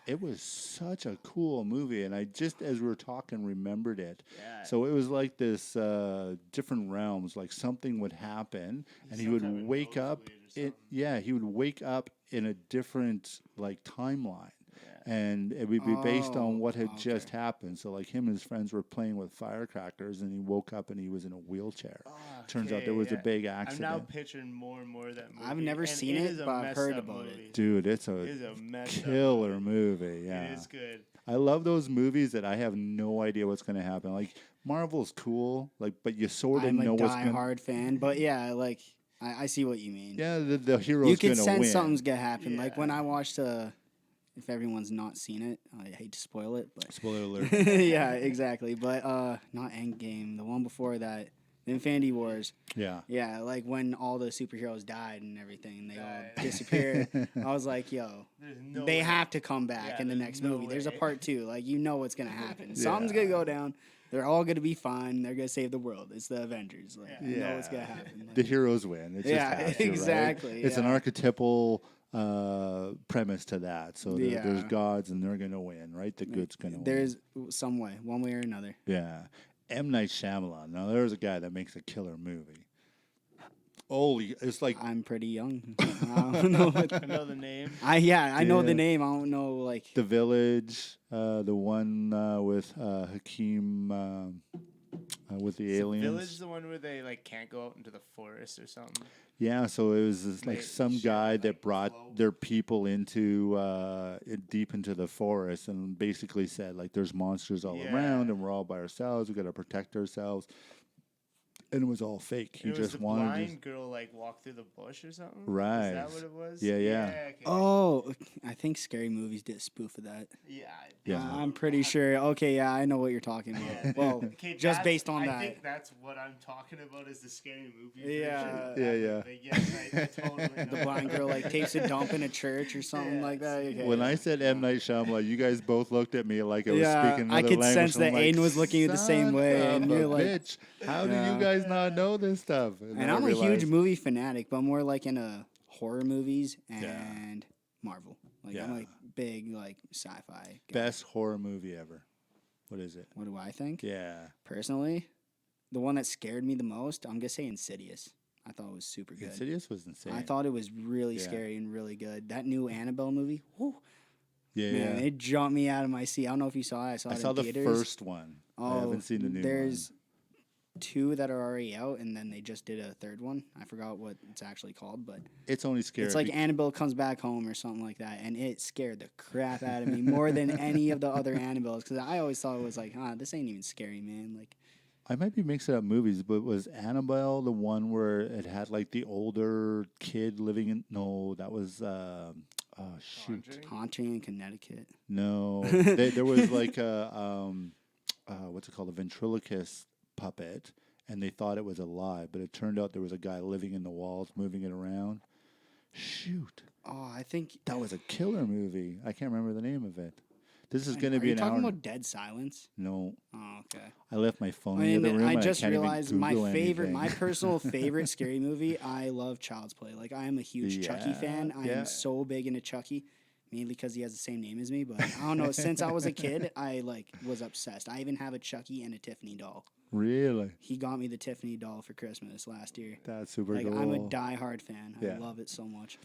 It was such a cool movie, and I just, as we were talking, remembered it. Yeah. So it was like this different realms. Like something would happen, and he would Some type of wake up. nosebleed or He would wake up in a different like timeline, Yeah. and it would be based on Oh, what had okay. just happened. So like him and his friends were playing with firecrackers, and he woke up and he was in a wheelchair. Turns out there was a big I'm now accident. picturing more and more of that movie. I've never and seen is it, a but I've messed heard up about it. movie. Dude, it's It a is a messed up killer movie. Yeah, It is good. I love those movies that I have no idea what's going to happen. Like Marvel's cool, like, but you sort of I'm know a what's going. die-hard fan, but yeah, like I see what you mean. Yeah, the hero's you can going to sense win. something's gonna happen. Like Yeah. when I watched, if everyone's not seen it, I hate to spoil it, but Spoiler alert. yeah, exactly. But not Endgame, the one before that, Infinity Wars. Yeah. Yeah, like when all the superheroes died and everything, and they all Yeah. disappeared. I was like, yo, There's no they way. have to come back Yeah, in the there's next no movie. There's a way. part 2. Like, you know what's gonna happen. Something's gonna go down. They're all gonna be fine. They're gonna save the world. It's the Avengers. Like, you know what's gonna happen. Like, The heroes win. It Yeah, just has to, right? exactly, It's an yeah. archetypal premise to that. So there's Yeah. gods and they're going to win, right? The good's going to win. there's some way, one way or another. Yeah. M. Night Shyamalan. Now, there's a guy that makes a killer movie. Holy, it's like I'm pretty young. I don't know. I know the name. I know the Yeah. name. I don't know like. The Village, the one with Hakeem, with the Is aliens. The Village, the one where they like can't go out into the forest or something. Yeah, so it was this, like They some share, guy that like, brought flow. their people into deep into the forest and basically said like there's monsters all Yeah. around and we're all by ourselves. We got to protect ourselves. And it was all fake. He And it was just the wanted blind girl like walk through the bush or something. Right. Is that what it was? Yeah, yeah. okay. Oh, I think Scary Movies did a spoof of that. Yeah. Yeah. I'm pretty sure. Okay, yeah, I know what you're talking about. Well, Okay, just that's- based on I that. think that's what I'm talking about is the scary movie. Yeah. version. Yeah, yeah. But yes, I totally know. The blind girl like takes a dump in a church or something like that. Okay. When I said M. Night Shyamalan, you guys both looked at me like I was Yeah, speaking I another could language. sense I'm that like, Aiden was looking at the same "Son way, of and a you're like- bitch, how do Yeah. you guys not know this stuff? and then I'm I a huge realized- movie fanatic, but more like into horror movies and Marvel. Like I'm Yeah. like big like sci-fi guy. Best horror movie ever. What is it? What do I think? Yeah. Personally, the one that scared me the most, I'm gonna say Insidious. I thought it was super good. Insidious was insane. I thought it was really Yeah. scary and really good. That new Annabelle movie, whew, yeah, man, yeah. it jumped me out of my seat. I don't know if you saw it. I saw I it saw in the theaters. first one. I haven't seen the new There's 2 that are already out, and then they just did a third one. I forgot what it's actually called, but one. It's only scary. it's like Annabelle Comes Back Home or something like that, and it scared the crap out of me more than any of the other Annabelles, because I always thought it was like, this ain't even scary, man. Like, I might be mixing up movies, but was Annabelle the one where it had like the older kid living in? No, that was shoot. Conjuring? Haunting in Connecticut. No, there was like a what's it called, a ventriloquist puppet, and they thought it was alive, but it turned out there was a guy living in the walls, moving it around. Shoot, Oh, I think. that was a killer movie. I can't remember the name of it. This is going to Are be you an talking hour. about Dead Silence? No, Oh, okay. I left my phone I in the mean, room. I and just can't even realized my Google favorite, my anything. personal favorite scary movie. I love Child's Play. Like I am a huge Chucky fan. I Yeah. am so big into Chucky. mainly because he has the same name as me. But I don't know. Since I was a kid, I like was obsessed. I even have a Chucky and a Tiffany doll. Really? He got me the Tiffany doll for Christmas last year. That's super Like cool. I'm a diehard fan. Yeah. I love it so much.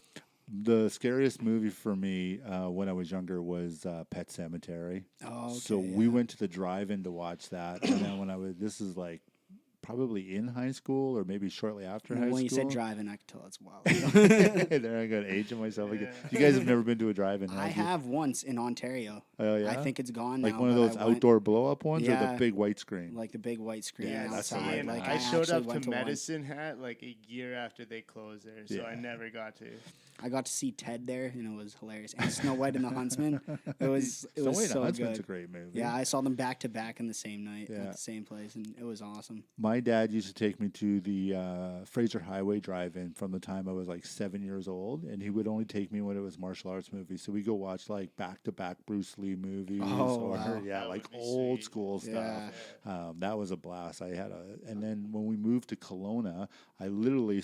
The scariest movie for me when I was younger was Pet Sematary. Oh, okay, So we went to the drive-in to watch that, and then when this is like probably in high school or maybe shortly after high school. When you said driving, I could tell it's wild. There I got aging myself again. You guys have never been to a drive-in, have I you? have once in Ontario. Oh yeah. I think it's gone like now. one of but those I went- outdoor blow-up ones or the Yeah. big white screen. like the big white screen Yeah, that's the outside. way Like I showed actually up went to one. Medicine Hat like a year after they closed there, so I Yeah. never got to. I got to see Ted there, and it was hilarious. And Snow White and the Huntsman. It was Snow White and so the Huntsman's a good. great movie. Yeah, I saw them back to back in the same night Yeah. at the same place, and it was awesome. My dad used to take me to the Fraser Highway Drive-In from the time I was like 7 years old, and he would only take me when it was martial arts movies. So we go watch like back-to-back Bruce Lee movies, Oh, or wow. yeah, That like would be old sweet. school stuff. Yeah. That was a blast. And then when we moved to Kelowna, I literally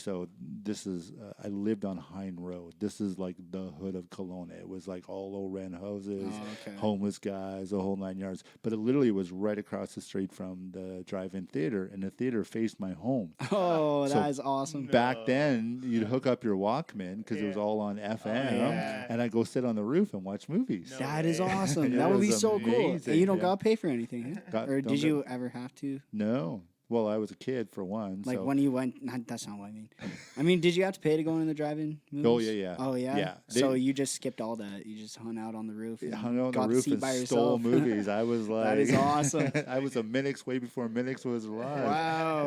I lived on Hine Road. This is like the hood of Kelowna. It was like all low-rent houses, Oh, okay. homeless guys, the whole 9 yards. But it literally was right across the street from the drive-in theater, and the theater faced my home. Oh, So that is awesome. Back then, you'd hook up your Walkman because it was Yeah. all on FM, yeah. and I'd go sit on the roof and watch movies. No. That is way. awesome. It That would be was so cool. amazing, And you don't yeah. got to pay for anything, huh? Got- Or don't did get- you ever have to? No. Well, I was a kid for one. Like so. when you went, that's not what I mean. I mean, did you have to pay to go in the drive-in movies? Oh, yeah. Oh, yeah? Yeah. So They- you just skipped all that. You just hung out on the roof. And hung out on got the roof seat and by stole yourself. movies. I was like, That is awesome. I was a Minix way before Minix was alive. Wow.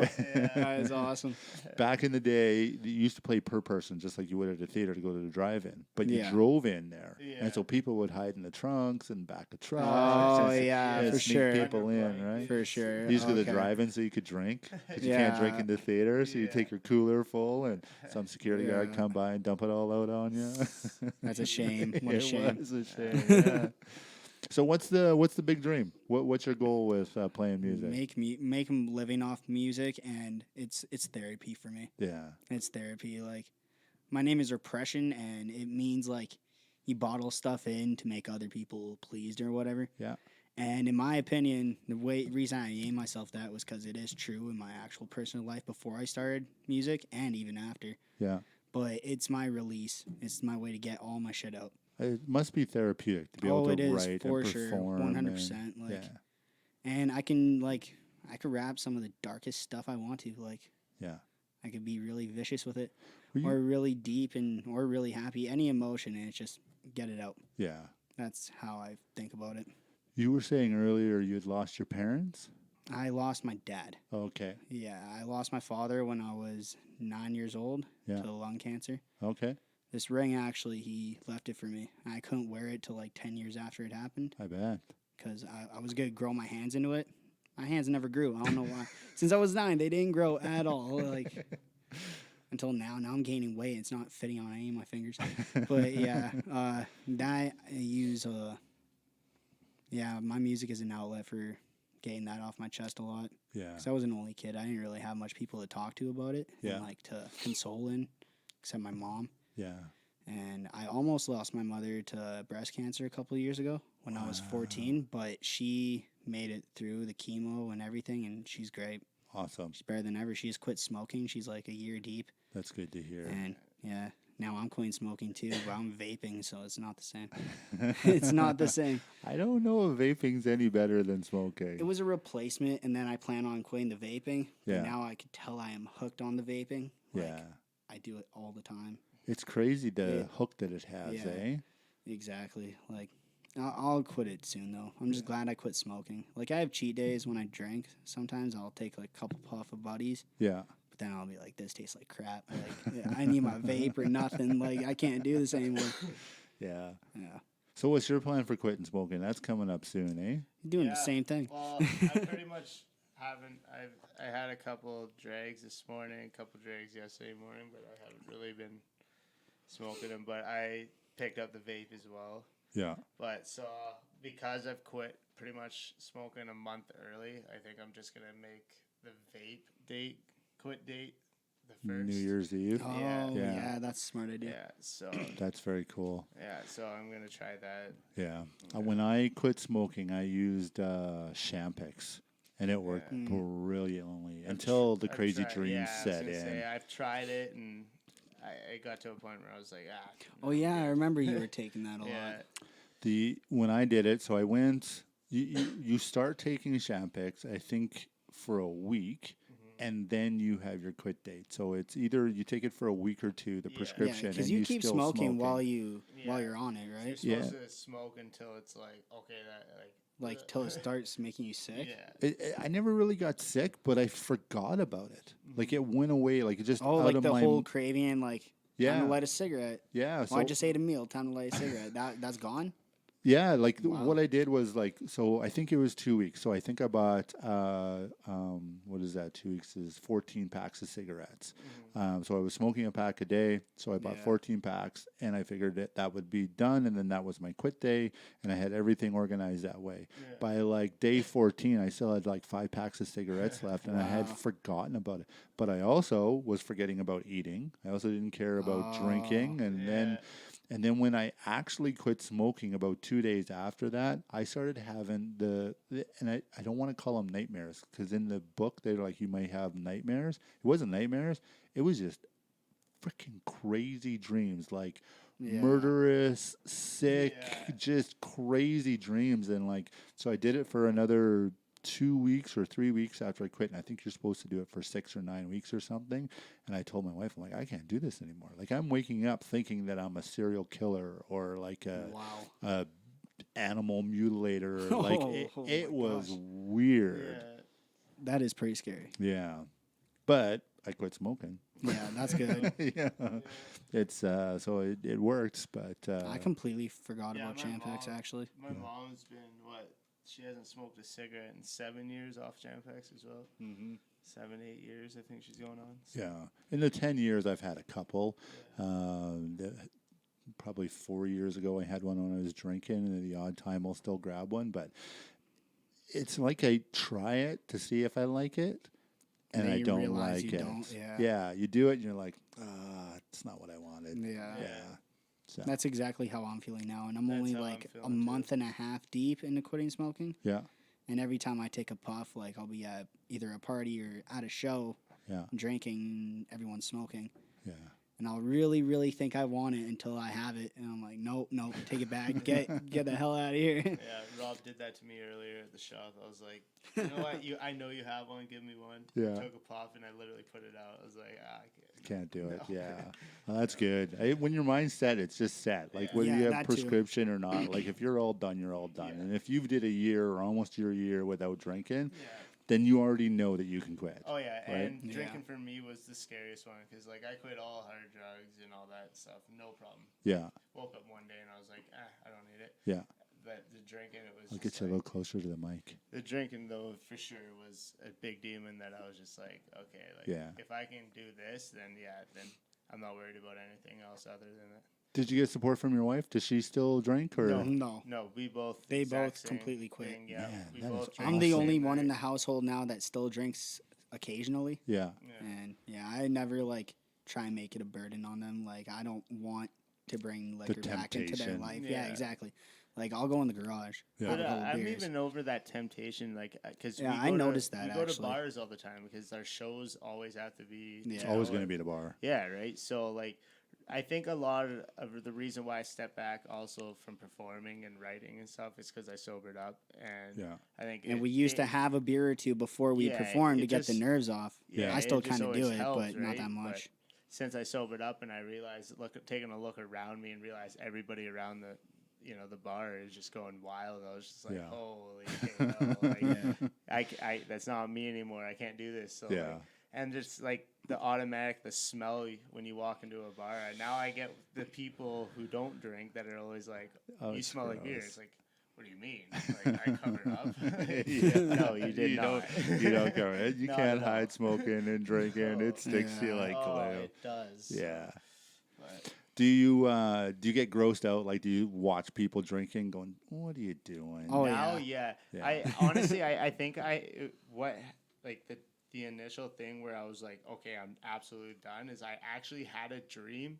That is awesome. Back in the day, you used to play per person, just like you would at a theater to go to the drive-in. But you Yeah. drove in there, Yeah. and so people would hide in the trunks and back of trucks. Oh, and, yeah, and for sneak sure. people in, right? For sure. You used to go to the Okay. drive-in so you could drink because you can't drink Yeah. in the theater. So you Yeah. take your cooler full, and some security guard Yeah. come by and dump it all out on you. That's a shame. What a It shame. was a shame. Yeah. So what's the big dream? What's your goal with playing music? Make them living off music, and it's therapy for me. Yeah. It's therapy. Like, my name is Reppresion, and it means like you bottle stuff in to make other people pleased or whatever. Yeah. And in my opinion, the reason I named myself that was because it is true in my actual personal life before I started music and even after. Yeah. But it's my release. It's my way to get all my shit out. It must be therapeutic to be able it to is write for and sure, perform. 100%. Like, yeah. and I can rap some of the darkest stuff I want to. Like, Yeah. I could be really vicious with it, Well, you- or really deep or really happy. Any emotion, and it's just get it out. Yeah. That's how I think about it. You were saying earlier you had lost your parents? I lost my dad. Okay. Yeah, I lost my father when I was 9 years old Yeah. to lung cancer. Okay. This ring, actually, he left it for me. I couldn't wear it till like 10 years after it happened I bet. because I was going to grow my hands into it. My hands never grew. I don't know why. Since I was 9, they didn't grow at all. Like, until now. Now I'm gaining weight. It's not fitting on any of my fingers. But yeah, that I use. Yeah, my music is an outlet for getting that off my chest a lot. Yeah. Because I was an only kid. I didn't really have much people to talk to about it. Yeah. And like to console in, except my mom. Yeah. And I almost lost my mother to breast cancer a couple of years ago when I was 14, but she made it through the chemo and everything, and she's great. Awesome. She's better than ever. She's quit smoking. She's like a year deep. That's good to hear. And yeah, now I'm quitting smoking too, but I'm vaping, so it's not the same. It's not the same. I don't know if vaping's any better than smoking. It was a replacement, and then I plan on quitting the vaping. Yeah. And now I could tell I am hooked on the vaping. Like, Yeah. I do it all the time. It's crazy the Yeah. hook that it has, Yeah. eh? Exactly. Like, I'll quit it soon, though. I'm just glad I quit smoking. Like, I have cheat days when I drink. Sometimes I'll take, like, a couple puff of buddies, Yeah. but then I'll be like, this tastes like crap. Like, yeah, I need my vape or nothing. Like, I can't do this anymore. Yeah. Yeah. So what's your plan for quitting smoking? That's coming up soon, eh? You're doing the Yeah. same thing. Well, I pretty much haven't. I had a couple drags this morning, a couple drags yesterday morning, but I haven't really been smoking them. But I picked up the vape as well. Yeah. But so because I've quit pretty much smoking a month early, I think I'm just gonna make the vape quit date first. New Year's Eve. Oh, Yeah. yeah, that's a smart idea. Yeah, so That's very cool. yeah, so I'm gonna try that. Yeah. When I quit smoking, I used Champix, and it worked brilliantly until the crazy dreams set in. I've tried it, and I got to a point where I was like, Oh, yeah, I remember you were taking that a yeah, lot. When I did it, so I went. You start taking Champix, I think, for a week. And then you have your quit date. So it's either you take it for a week or two, the prescription, because and you keep still smoking while you're on it, You're right? supposed to smoke until it's like okay, Like till it starts making you sick. yeah. I never really got sick, but I forgot about it. Like it went away. Like it just Oh, out like of the my whole craving, like Yeah. time to light a cigarette. yeah. Oh, I just ate a meal. Time to light a cigarette. That's gone. Yeah, like Wow. what I did was like, so I think it was 2 weeks. So I think I bought, what is that? 2 weeks is 14 packs of cigarettes. So I was smoking a pack a day. So I bought 14 packs, and I figured that would be done, and then that was my quit day, and I had everything organized that way. Yeah. By like day 14, I still had like 5 packs of cigarettes left, and I had forgotten about it. But I also was forgetting about eating. I also didn't care about drinking, and then. And then when I actually quit smoking about 2 days after that, I started having and I don't want to call them nightmares, because in the book they're like, you might have nightmares. It wasn't nightmares. It was just freaking crazy dreams, like murderous, sick, just crazy dreams. And like, so I did it for another 2 weeks or 3 weeks after I quit, and I think you're supposed to do it for 6 or 9 weeks or something. And I told my wife, I'm like, I can't do this anymore. Like I'm waking up thinking that I'm a serial killer or like a animal mutilator. Like it was weird. Yeah. That is pretty scary. Yeah, but I quit smoking. Yeah, that's good. Yeah, it's so it works, but I completely forgot Yeah, about my Champix mom- actually. My mom's been she hasn't smoked a cigarette in 7 years off Champix as well. 7, 8 years, I think she's going on. So. Yeah, in the 10 years I've had a couple. Probably 4 years ago I had one when I was drinking, and the odd time I'll still grab one. But it's like I try it to see if I like it, and Then I you don't realize like you it. don't, Yeah, you do it, and you're like, it's not what I wanted. Yeah. So, That's exactly how I'm feeling now, and I'm That's only how I'm like a feeling, too. month and a half deep into quitting smoking. yeah, And every time I take a puff, like I'll be at either a party or at a show, yeah, drinking, and everyone's smoking. yeah. And I'll really, really think I want it until I have it, and I'm like, nope, take it back, get the hell out of here. Yeah, Rob did that to me earlier at the shop. I was like, you know what? I know you have one. Give me one. Yeah. I took a puff and I literally put it out. I was like, I Can't do it. No. Yeah, well, that's good. When your mind's set, it's just set. Like Yeah. whether you Yeah, have that too. prescription or not. Like if you're all done, you're all done. Yeah. And if you've did a year or almost your year without drinking, Yeah. then you already know that you can quit. Oh yeah, Right? and Yeah. drinking for me was the scariest one because like I quit all hard drugs and all that stuff, no problem. Yeah, Woke up one day and I was like, I don't need it. yeah. But the drinking, it was. I'll just get you a like- little closer to the mic. The drinking though, for sure, was a big demon that I was just like, okay, like Yeah. if I can do this, then I'm not worried about anything else other than that. Did you get support from your wife? Does she still drink or? No. No, we both. They exact both same completely quit. thing, Yeah, Man, we that is both. drink I'm the same only one in the night. household now that still drinks occasionally. Yeah, Yeah. And yeah, I never like try and make it a burden on them. Like I don't want to bring liquor back into their temptation. life. Yeah. Yeah, exactly. Like I'll go in the garage. Yeah. Have But a couple I'm beers. even over that temptation, like, because Yeah, I noticed that, we go to actually. bars all the time because our shows always have to be. Yeah. it's always going to be at a bar. Yeah, right. So like, I think a lot of the reason why I stepped back also from performing and writing and stuff is because I sobered up, and Yeah. I think And we used to have a beer or two before we Yeah, perform to it get the just- nerves off. Yeah. I still it just kind of do always it, helps, but not right? that But much. since I sobered up and I realized, taking a look around me and realized everybody around the bar is just going wild. I was just like, Yeah. holy hell, like, I that's not me anymore. I can't do this. So Yeah. like, and just like the smell when you walk into a bar. And now I get the people who don't drink that are always like, Oh, you it's smell like beer. gross. It's like, what do you mean? Like I covered up? Yeah. No, you did not. You don't cover it. You Not can't at all. hide smoking and drinking. No. It sticks to you like Oh, glue. it does. Yeah. But Do you get grossed out? Like, do you watch people drinking, going, "What are you doing?" Oh, now, yeah. yeah. Yeah. I honestly, I think what like the initial thing where I was like, okay, I'm absolutely done, is I actually had a dream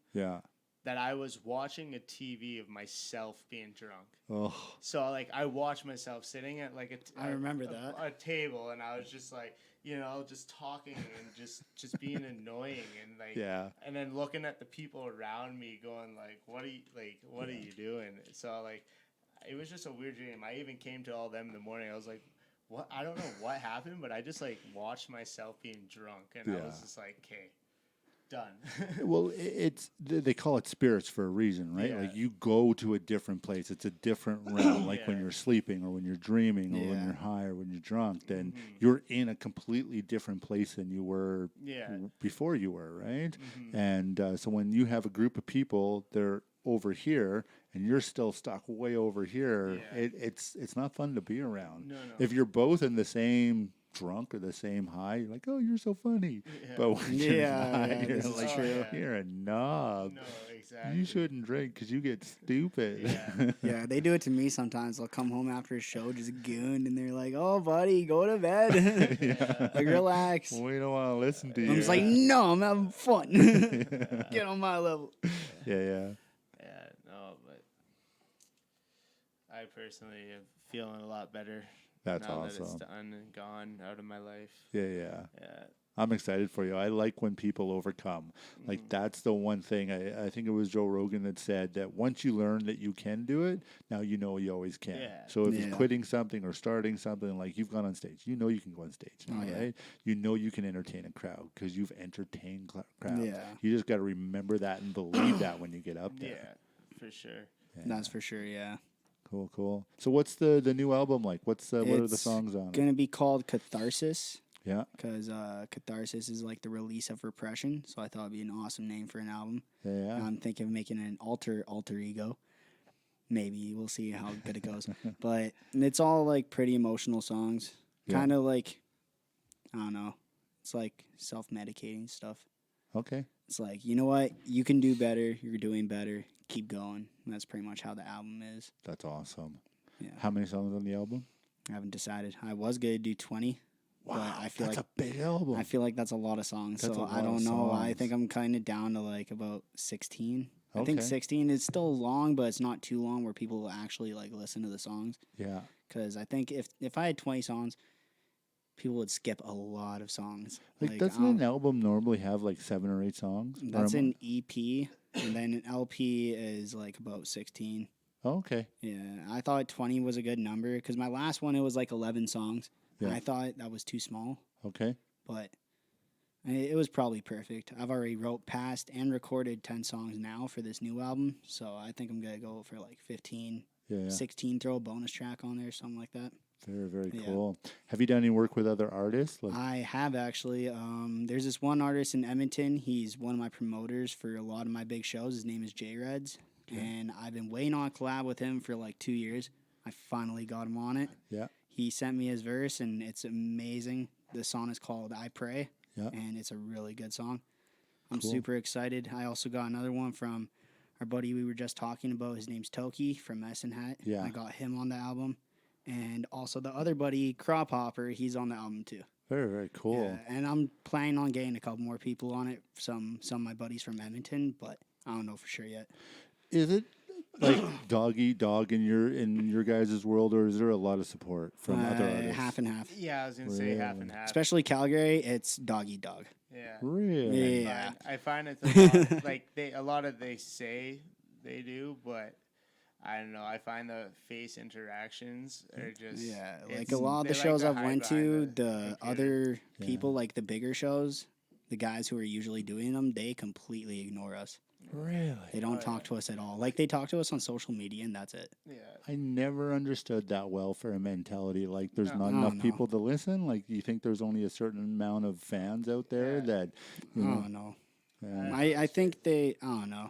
that I was watching a TV of myself being drunk. Oh. So like I watched myself sitting at like I remember that. a table, and I was just like, you know, just talking and just being annoying, and like, and then looking at the people around me going like, what are you doing? So like, it was just a weird dream. I even came to all them in the morning. I was like, what? I don't know what happened, but I just like watched myself being drunk, and I was just like, okay, done. Well, they call it spirits for a reason, right? Like you go to a different place. It's a different realm. Like when you're sleeping, or when you're dreaming, or when you're high, or when you're drunk. Then you're in a completely different place than you were before you were, right? And so when you have a group of people, they're over here, and you're still stuck way over here. It's not fun to be around. No. If you're both in the same drunk or the same high, you're like, oh, you're so funny. But when you're not, you're like, you're a knob. No, exactly. You shouldn't drink because you get stupid. Yeah, they do it to me sometimes. They'll come home after a show just gooned, and they're like, oh, buddy, go to bed. Like, relax. We don't want to listen to you. I'm just like, no, I'm having fun. Get on my level. Yeah, no, but I personally am feeling a lot better. That's now awesome. That it's done and gone out of my life. Yeah. I'm excited for you. I like when people overcome. Like, that's the one thing. I think it was Joe Rogan that said that once you learn that you can do it, now you know you always can. So if it's quitting something or starting something, like you've gone on stage, you know you can go on stage now, right? You know you can entertain a crowd because you've entertained crowds. You just got to remember that and believe that when you get up there. Yeah, for sure. That's for sure, yeah. Cool. So what's the new album like? What are the songs on it? It's going to be called Catharsis. Yeah. Because Catharsis is like the release of Reppression, so I thought it'd be an awesome name for an album. Yeah. I'm thinking of making an alter ego. Maybe. We'll see how good it goes. But it's all like pretty emotional songs. Kind of like, I don't know. It's like self-medicating stuff. Okay. It's like, you know what? You can do better. You're doing better. Keep going. And that's pretty much how the album is. That's awesome. Yeah. How many songs on the album? I haven't decided. I was going to do 20. Wow, but I feel that's like a big album. I feel like that's a lot of songs. That's so I don't know. I think I'm kind of down to like about 16. I think 16 is still long, but it's not too long where people will actually like listen to the songs. Yeah. Because I think if I had 20 songs, people would skip a lot of songs. Like doesn't an album normally have like 7 or 8 songs? That's an EP, and then an LP is like about 16. Oh, okay. Yeah, I thought 20 was a good number because my last one, it was like 11 songs. Yeah. I thought that was too small. Okay. But it was probably perfect. I've already wrote past and recorded 10 songs now for this new album, so I think I'm going to go for like 15, 16, throw a bonus track on there, something like that. Very, very cool. Have you done any work with other artists? I have, actually. There's this one artist in Edmonton. He's one of my promoters for a lot of my big shows. His name is J-Reds, and I've been waiting on a collab with him for like 2 years. I finally got him on it. Yeah. He sent me his verse, and it's amazing. The song is called I Pray, and it's a really good song. I'm super excited. I also got another one from our buddy we were just talking about. His name's Toki from Medicine Hat. Yeah. I got him on the album. And also the other buddy, Crop Hopper, he's on the album too. Very, very cool. Yeah, and I'm planning on getting a couple more people on it. Some of my buddies from Edmonton, but I don't know for sure yet. Is it like dog eat dog in your guys' world, or is there a lot of support from other artists? Half and half. Yeah, I was gonna say half and half. Especially Calgary, it's dog eat dog. Yeah. Really? Yeah. I find it's a lot, like a lot of they say they do, but I don't know. I find the face interactions are just like a lot of the shows I've went to, the other people, like the bigger shows, the guys who are usually doing them, they completely ignore us. Really? They don't talk to us at all. Like, they talk to us on social media, and that's it. Yeah. I never understood that welfare mentality. Like, there's not enough people to listen. Like, you think there's only a certain amount of fans out there that, you know. I don't know. I think I don't know.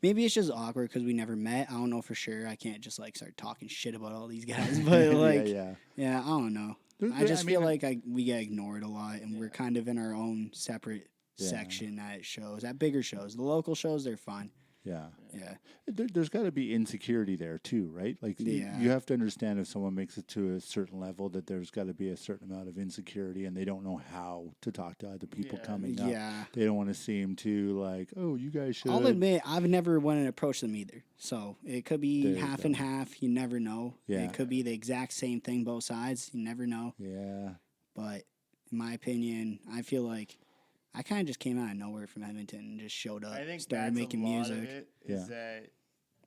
Maybe it's just awkward because we never met. I don't know for sure. I can't just, like, start talking shit about all these guys. But, like, I don't know. I just feel like we get ignored a lot, and we're kind of in our own separate section at shows, at bigger shows. The local shows, they're fun. Yeah. Yeah. There's got to be insecurity there too, right? Like you have to understand if someone makes it to a certain level that there's got to be a certain amount of insecurity, and they don't know how to talk to other people coming up. Yeah. They don't want to seem too like, oh, you guys should. I'll admit, I've never went and approached them either. So it could be There you half go. and half. You never know. Yeah. It could be the exact same thing, both sides. You never know. Yeah. But in my opinion, I feel like I kind of just came out of nowhere from Edmonton and just showed up, I think started that's making a lot music. of it is that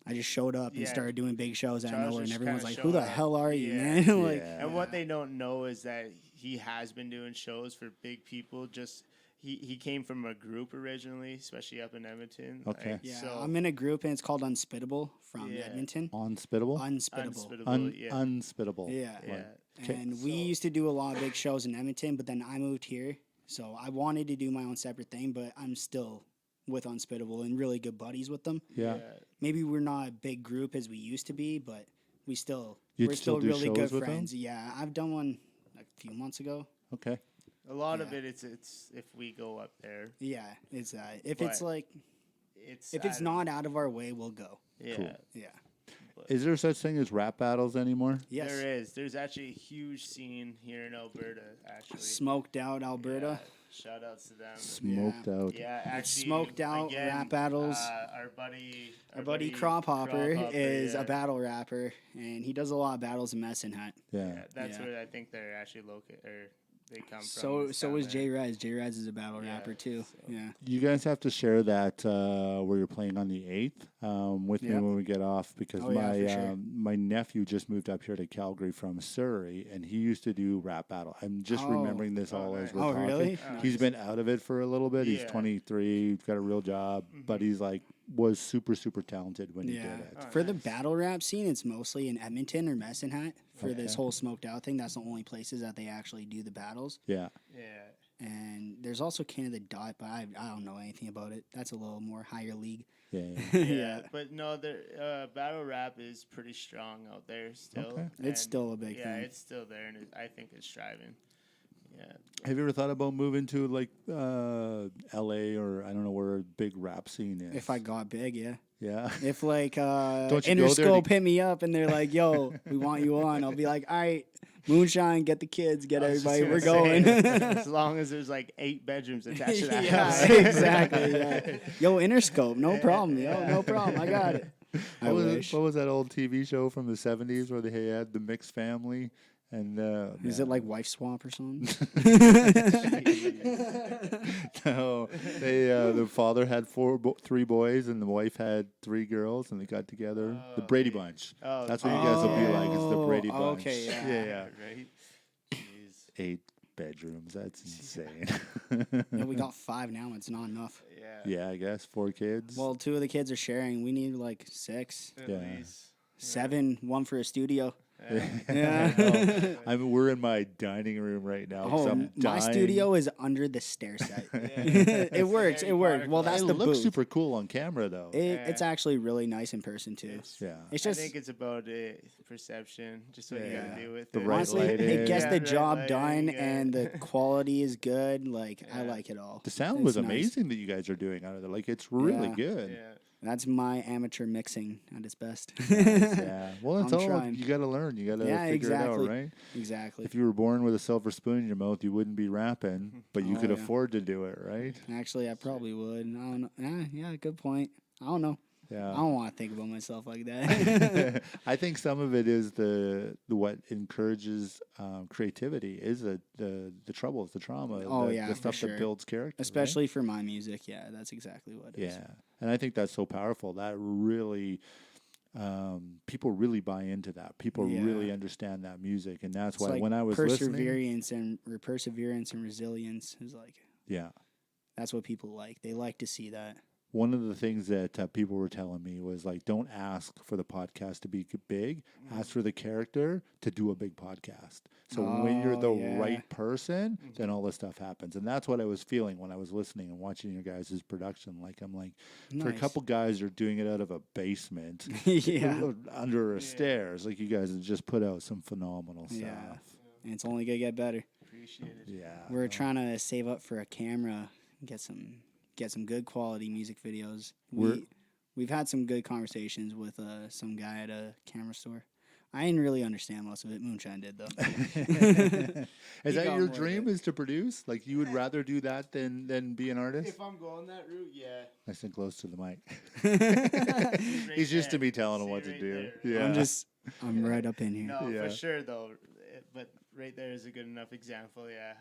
I just showed up and Yeah. started doing big shows out of Charles nowhere, and just everyone's kinda like, "Who the showed up. hell are you, Yeah. man?" Like, Yeah. And what they don't know is that he has been doing shows for big people. Just he came from a group originally, especially up in Edmonton. Okay. Like, yeah, so I'm in a group and it's called Unspittable from Yeah. Edmonton. Unspittable. Unspittable. unspittable. Yeah. Unspittable. Yeah. Yeah. Okay. And we So- used to do a lot of big shows in Edmonton, but then I moved here. So I wanted to do my own separate thing, but I'm still with Unspittable and really good buddies with them. Yeah. Maybe we're not a big group as we used to be, but we're You'd still still do really shows good with them? friends. Yeah, I've done one a few months ago. Okay. A lot of Yeah. it, it's if we go up there, Yeah, it's if it's But like it's if it's not out of our way, we'll go. Yeah. Cool. Yeah. Is there such thing as rap battles ananymore? Yes. There is. There's actually a huge scene here in Alberta. Actually, Smoked Out Alberta. Yeah, shout outs to them. Smoked out. Yeah, actually, Smoked Out again, rap battles. Our buddy Crop Hopper is yeah. a battle rapper, and he does a lot of battles in Medicine Hat. Yeah. Yeah, that's Yeah. where I think they're actually located, or they come So from. so is J Rez. J Rez is a battle Yeah, rapper too. so- Yeah. You guys have to share that where you're playing on the 8th with me Yep. when we get off, because Oh, yeah, for sure. my nephew just moved up here to Calgary from Surrey, and he used to do rap battle. I'm just Oh. remembering this all nice. as we're Oh, talking. really? He's been out of it for a little bit. He's Yeah. 23, he's got a real job, but he's was super talented when he Yeah. did it. Oh, For the nice. battle rap scene, it's mostly in Edmonton or Medicine Hat for this Okay. whole Smoked Out thing. That's the only places that they actually do the battles. Yeah. Yeah. And there's also Canada Dot, but I don't know anything about it. That's a little more higher league. Yeah. Yeah, but no, battle rap is pretty strong out there still. Okay. It's and still a big yeah, thing. it's still there, and I think it's striving. Yeah. Have you ever thought about moving to like LA or I don't know where a big rap scene is? If I got big, yeah. Yeah. If like Don't you go there Interscope to- hit me up and they're like, "Yo, we want you on," I'll be like, "All right, Moonshine, get the kids, get I was just everybody, we're gonna going." say, as long as there's like 8 bedrooms attached to that yeah, house. exactly. Yeah. Yo, Interscope, no problem. Yo, no problem. I got it. I What wish. was that old TV show from the 70s where they had the mixed family? And Is it like Wife Swap or something? no, the father had 3 boys and the wife had 3 girls, and they got together. The Brady Bunch. Oh, That's what you guys will be like. It's the Brady Oh, Bunch. okay, yeah. yeah. Right. Jeez. 8 bedrooms. That's insane. Yeah, we got 5 now. It's not enough. Yeah. yeah, I guess 4 kids. Well, 2 of the kids are sharing. We need like 6, At Yeah. least. 7, 1 for a studio. Yeah. Yeah. we're in my dining room right now. 'cause Oh, I'm my dying. studio is under the stair set. Yeah. It works. It works. Well, that's It the looks booth. super cool on camera, though. It's actually really nice in person too. yeah. It's I just think it's about perception, just what you Yeah. gotta do with The it. right honestly, lighting. it gets Yeah, the right job lighting, done, yeah. and the quality is good. Like I Yeah. like it all. The sound It's was nice. amazing that you guys are doing out of there. Like, it's really Yeah. good. Yeah. That's my amateur mixing at its best. Yeah. Well, it's I'm all trying. you got to learn. You got to Yeah, figure exactly. it out, right? Exactly. If you were born with a silver spoon in your mouth, you wouldn't be rapping, but you Oh, could yeah. afford to do it, right? Actually, I probably would. I don't know. Yeah, good point. I don't know. I Yeah. don't want to think about myself like that. I think some of it is the what encourages creativity is the troubles, the trauma, Oh, the, yeah, the for stuff sure. that builds character. right? Especially for my music. Yeah, that's exactly what it is. Yeah, and I think that's so powerful. That really, people really buy into that. People Yeah. really understand that music, and that's It's why like when I was listening, perseverance and resilience is like yeah, that's what people like. They like to see that. one of the things that people were telling me was like, don't ask for the podcast to be big. Ask for the character to do a big podcast. So when you're the Oh, yeah. right person, then all this stuff happens. And that's what I was feeling when I was listening and watching your guys' production. Like, I'm like, for a Nice. couple guys who are doing it out of a basement, Yeah. under a stairs, like you guys have just put out some phenomenal stuff. Yeah. And it's only gonna get better. Appreciate it. Yeah. We're trying to save up for a camera, get some good quality music videos. We're- we've had some good conversations with some guy at a camera store. I didn't really understand most of it. Moonshine did, though. Is that got your more dream, is to produce? Like, you would rather do that than be an artist? If I'm going that route, yeah. Nice and close to the mic. Right He's used to there. me telling him See what to right do. there, Yeah. I'm right up in here. No, Yeah. for sure though. But right there is a good enough example. Yeah,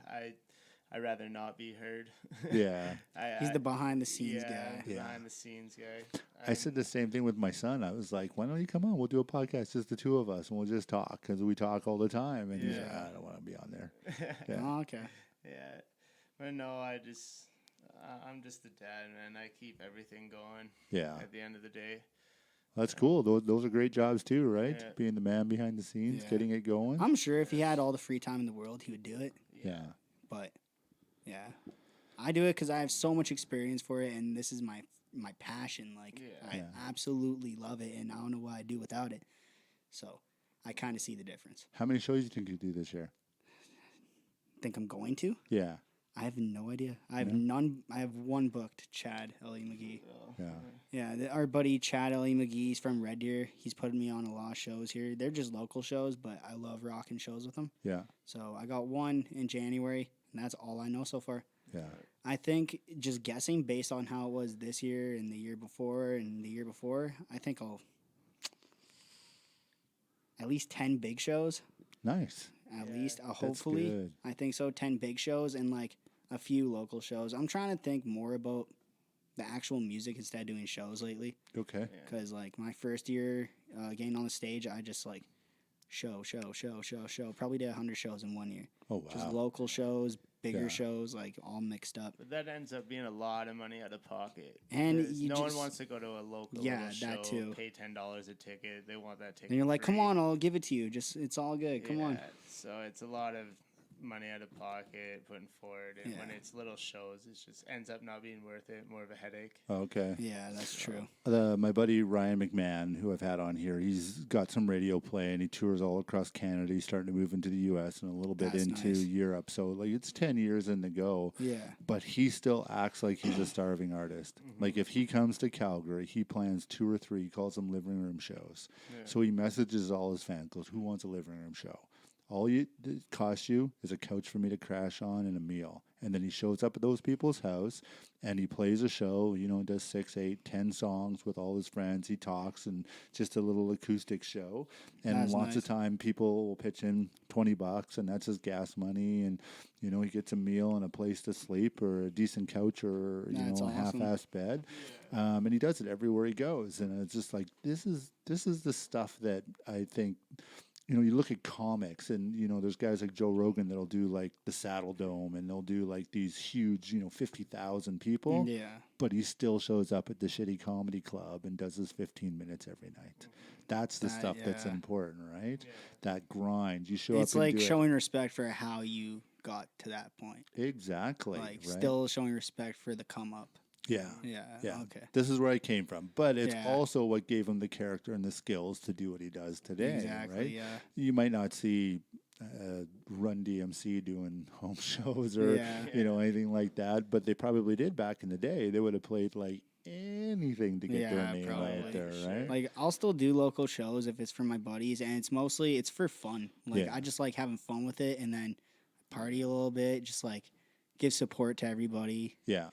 I'd rather not be heard. Yeah. He's the behind the scenes yeah, guy. Yeah. behind the scenes guy. I said the same thing with my son. I was like, why don't you come on? We'll do a podcast, just the two of us, and we'll just talk, because we talk all the time. And he's like, Yeah. I don't want to be on there. Yeah. Oh, okay. Yeah, but no, I'm just a dad, man. I keep everything going. Yeah. At the end of the day. That's cool. Those are great jobs too, right? Yeah. Being the man behind the scenes, Yeah. getting it going. I'm sure if he had all the free time in the world, he would do it. Yeah. But yeah, I do it because I have so much experience for it, and this is my passion. Like I Yeah. absolutely love it, and I don't know what I'd do without it. So I kind of see the difference. How many shows do you think you do this year? Think I'm going to? Yeah. I have no idea. I have none. I have one booked. Chad L.E. McGee. Yeah. Yeah, our buddy Chad L.E. McGee. He's from Red Deer. He's putting me on a lot of shows here. They're just local shows, but I love rocking shows with him. Yeah. So I got one in January, and that's all I know so far. Yeah. I think just guessing based on how it was this year and the year before and the year before, I think I'll at least 10 big shows. Nice. At least, hopefully. good. I think so. 10 big shows and like a few local shows. I'm trying to think more about the actual music instead of doing shows lately. Okay. Because like my first year getting on the stage, I just like show. Probably did 100 shows in 1 year. Oh wow. Just local shows, bigger Yeah. shows, like all mixed up. But that ends up being a lot of money out of pocket. And Because you no just- one wants to go to a local Yeah, little that show, too. pay $10 a ticket. They want that ticket. And you're like, come free. on, I'll give it to you. Just it's all good. Come on. Yeah, so it's a lot of money out of pocket putting forward, and when Yeah. it's little shows, it just ends up not being worth it. More of a headache. Okay. Yeah, that's true. My buddy Ryan McMahon, who I've had on here, he's got some radio play and he tours all across Canada. He's starting to move into the U.S. and a little bit That's into nice. Europe. So like it's 10 years in the go. Yeah. But he still acts like he's a starving artist. Like if he comes to Calgary, he plans 2 or 3, he calls them living room shows. So he messages all his fans, goes, who wants a living room show? All it costs you is a couch for me to crash on and a meal. And then he shows up at those people's house and he plays a show, does 6, 8, 10 songs with all his friends. He talks and just a little acoustic show. And That's lots of nice. time people will pitch in $20 and that's his gas money. And, he gets a meal and a place to sleep or a decent couch or, That's a awesome. half-assed bed. And he does it everywhere he goes. And it's just like, this is the stuff that I think, you look at comics and, there's guys like Joe Rogan that'll do like the Saddle Dome and they'll do like these huge, 50,000 people. Yeah. But he still shows up at the shitty comedy club and does his 15 minutes every night. That's the stuff that's yeah. important, right? That grind. You show It's up and like do showing respect for how you got to that point. it. Exactly. Like right? still showing respect for the come up. Yeah. Yeah. Yeah. Okay. This is where I came from. But it's Yeah. also what gave him the character and the skills to do what he does today. Exactly. Right? Yeah. You might not see Run DMC doing home shows or Yeah. anything like that, but they probably did back in the day. They would have played like anything to get their Yeah, name probably. out there, right? Like I'll still do local shows if it's for my buddies, and it's for fun. Like Yeah. I just like having fun with it, and then party a little bit, just like give support to everybody. Yeah.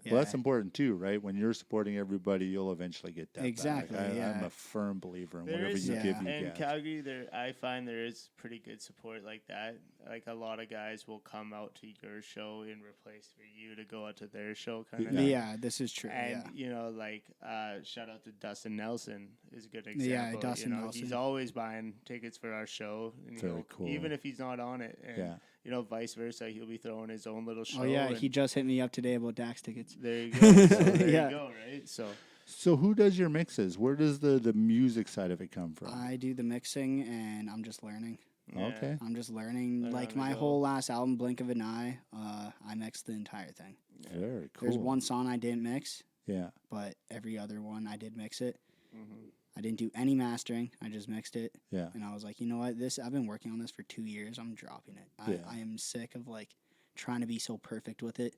Yeah. Well, that's important too, right? When you're supporting everybody, you'll eventually get that Exactly, back. I'm yeah. a firm believer in There whatever is, you give, you in get. Calgary, I find there is pretty good support like that. Like a lot of guys will come out to your show in replace for you to go out to their show, kind of. Yeah, this is true. And yeah. shout out to Dustin Nelson is a good example. Dustin He's Nelson. always buying tickets for our show, and Very cool. even if he's not on it. And, Yeah. vice versa, he'll be throwing his own little show. Oh yeah, and he just hit me up today about Dax tickets. there you go. So there Yeah. you go, right? So So who does your mixes? Where does the music side of it come from? I do the mixing, and I'm just learning. yeah. Okay. I'm just learning. Learn Like on the my go. whole last album, Blink of an Eye, I mixed the entire thing. Very cool. There's one song I didn't mix, Yeah. but every other one I did mix it. Mm-hmm. I didn't do any mastering. I just mixed it. Yeah. And I was like, you know what? I've been working on this for 2 years. I'm dropping it. Yeah. I am sick of like trying to be so perfect with it.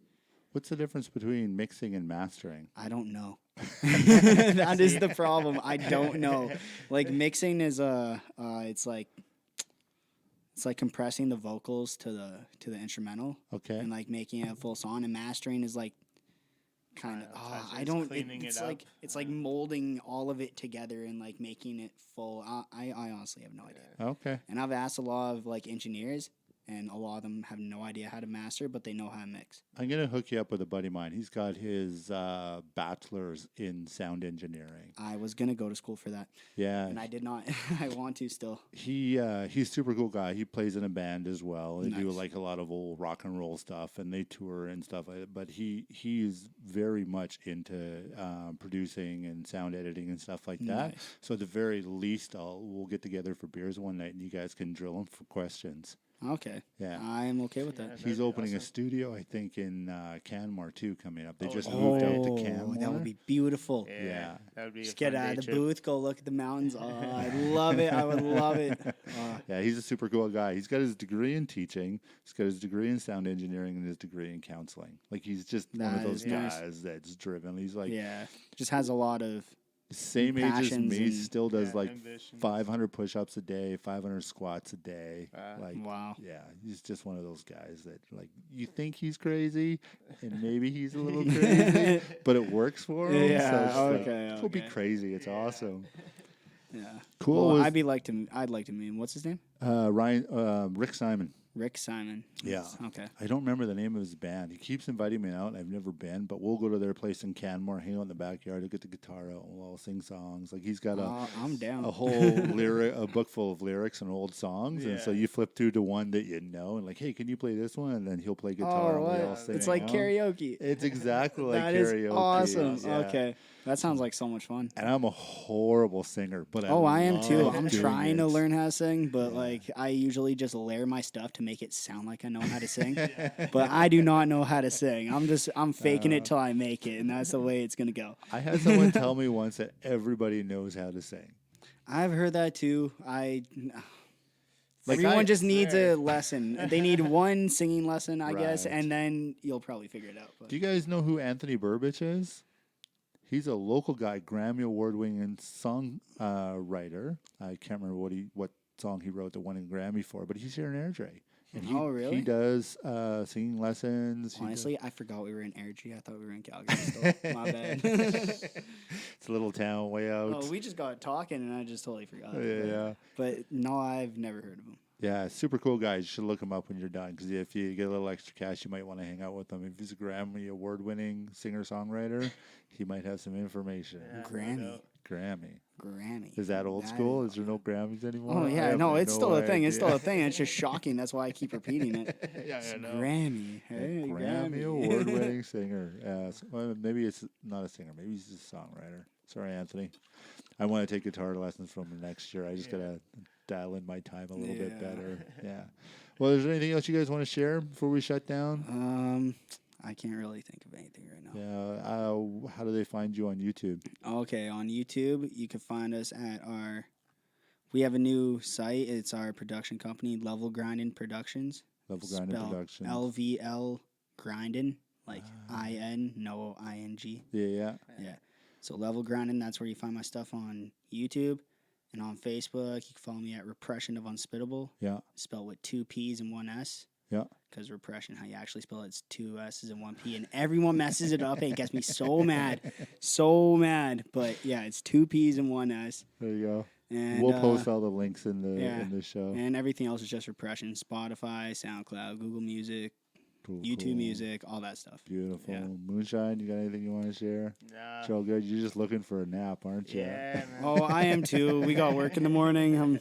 What's the difference between mixing and mastering? I don't know. That is the problem. I don't know. Like mixing is it's like compressing the vocals to the instrumental. Okay. And like making it a full song, and mastering is like kind of I don't. It's like it's like molding all of it together and like making it full. I honestly have no idea. Okay. And I've asked a lot of like engineers, and a lot of them have no idea how to master, but they know how to mix. I'm going to hook you up with a buddy of mine. He's got his bachelor's in sound engineering. I was going to go to school for that. Yeah. And I did not. I want to still. He's a super cool guy. He plays in a band as well. They do Nice. like a lot of old rock and roll stuff, and they tour and stuff like that. But he's very much into producing and sound editing and stuff like that. Nice. So at the very least, we'll get together for beers one night, and you guys can drill him for questions. Okay. Yeah. I'm okay with that. He's opening a studio, I think, in Canmore too, coming up. They just moved out to Canmore. That would be beautiful. Yeah. That would be Just a get fun out day of the trip. booth, go look at the mountains. Oh, I'd love it. I would love it. Yeah, he's a super cool guy. He's got his degree in teaching, he's got his degree in sound engineering, and his degree in counseling. Like, he's just one of That those is nice. guys that's driven. He's like, Yeah. Just has a lot of. same age as passions me, and- still does like ambition. 500 push-ups a day, 500 squats a day. Like, Wow. yeah, he's just one of those guys that, like, you think he's crazy, and maybe he's a little crazy, but it works for him. Yeah, so it's like, okay, he'll be okay. crazy. It's awesome. Yeah. Cool. Well, Was, I'd like to meet him. What's his name? Rick Simon. Rick Simon. Yeah. Okay. I don't remember the name of his band. He keeps inviting me out. I've never been, but we'll go to their place in Canmore, hang out in the backyard, I'll get the guitar out, and we'll all sing songs. Like, he's got I'm down. a whole a book full of lyrics and old songs, and so Yeah. you flip through to one that you know, and like, hey, can you play this one? And then he'll play guitar, and we all sing. It's like you know? karaoke. It's exactly like That karaoke. is awesome. yeah. Okay. That sounds like so much fun. And I'm a horrible singer, but I am too. love I'm doing trying to it. learn how to sing, but like I usually just layer my stuff to make it sound like I know how to sing. But I do not know how to sing. I'm faking it till I make it, and that's the way it's gonna go. I had someone tell me once that everybody knows how to sing. I've heard that too. Like Everyone I- just needs a lesson. They need one singing lesson, I guess, Right. and then you'll probably figure it out. But Do you guys know who Anthony Burbidge is? He's a local guy, Grammy Award-winning song writer. I can't remember what song he wrote that won a Grammy for, but he's here in Airdrie. And Oh, really? He does singing lessons. He does- honestly, I forgot we were in Airdrie. I thought we were in Calgary still. My bad. it's a little town way out. Oh, we just got talking, and I just totally forgot. yeah. But no, I've never heard of him. Yeah, super cool guy. You should look him up when you're done, because if you get a little extra cash, you might want to hang out with him. If he's a Grammy Award-winning singer-songwriter, he might have some information. Yeah, no Grammy. doubt. Grammy. Is that old school? Is there no Grammys anymore? Oh I yeah, have no, it's still a thing. It's idea. still a thing. It's just shocking. That's why I keep repeating it. Yeah, I know. Grammy. Hey, Grammy Award-winning singer. Well, maybe it's not a singer. Maybe he's a songwriter. Sorry, Anthony. I want to take guitar lessons from him next year. I just gotta dial in my time a little bit Yeah. better. Yeah. Well, is there anything else you guys want to share before we shut down? I can't really think of anything right now. Yeah. How do they find you on YouTube? Okay, on YouTube, you can find us at we have a new site. It's our production company, Level Grindin Productions. Level Grinding Spelled Productions. LVL Grindin, like IN, no ING. Yeah. Yeah. So Level Grindin, that's where you find my stuff on YouTube. And on Facebook, you can follow me at Reppresion of Unspittable. Yeah. Spelled with 2 P's and 1 S. Yeah. Because Repression, how you actually spell it, it's 2 S's and 1 P. And everyone messes it up and it gets me so mad. So mad. But yeah, it's 2 P's and 1 S. There you go. And We'll post all the links in the show. And everything else is just Repression. Spotify, SoundCloud, Google Music, Cool, YouTube cool. Music, all that stuff. Beautiful. Yeah. Moonshine, you got anything you want to share? Nah. Joe, good. You're just looking for a nap, aren't you? Yeah, man. Oh, I am too. We got work in the morning.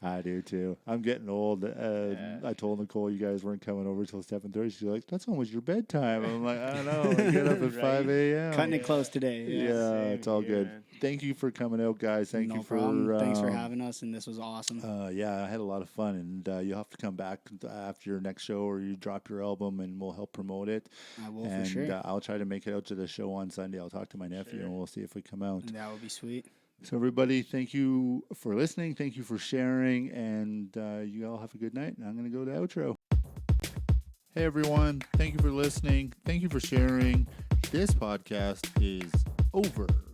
I do too. I'm getting old. I told Nicole you guys weren't coming over till 7:30. She's like, "That's almost your bedtime." I'm like, "I don't know. I get up at Right. 5 a.m." Cutting it close today. Yeah, Same it's all here, good. man. Thank you for coming out, guys. Thank No you for problem. Thanks for having us, and this was awesome. Yeah, I had a lot of fun, and you'll have to come back after your next show, or you drop your album, and we'll help promote it. I will And for sure. I'll try to make it out to the show on Sunday. I'll talk to my nephew, Sure. and we'll see if we come out. That would be sweet. So, everybody, thank you for listening. Thank you for sharing, and you all have a good night. I'm going to go to outro. Hey, everyone. Thank you for listening. Thank you for sharing. This podcast is over.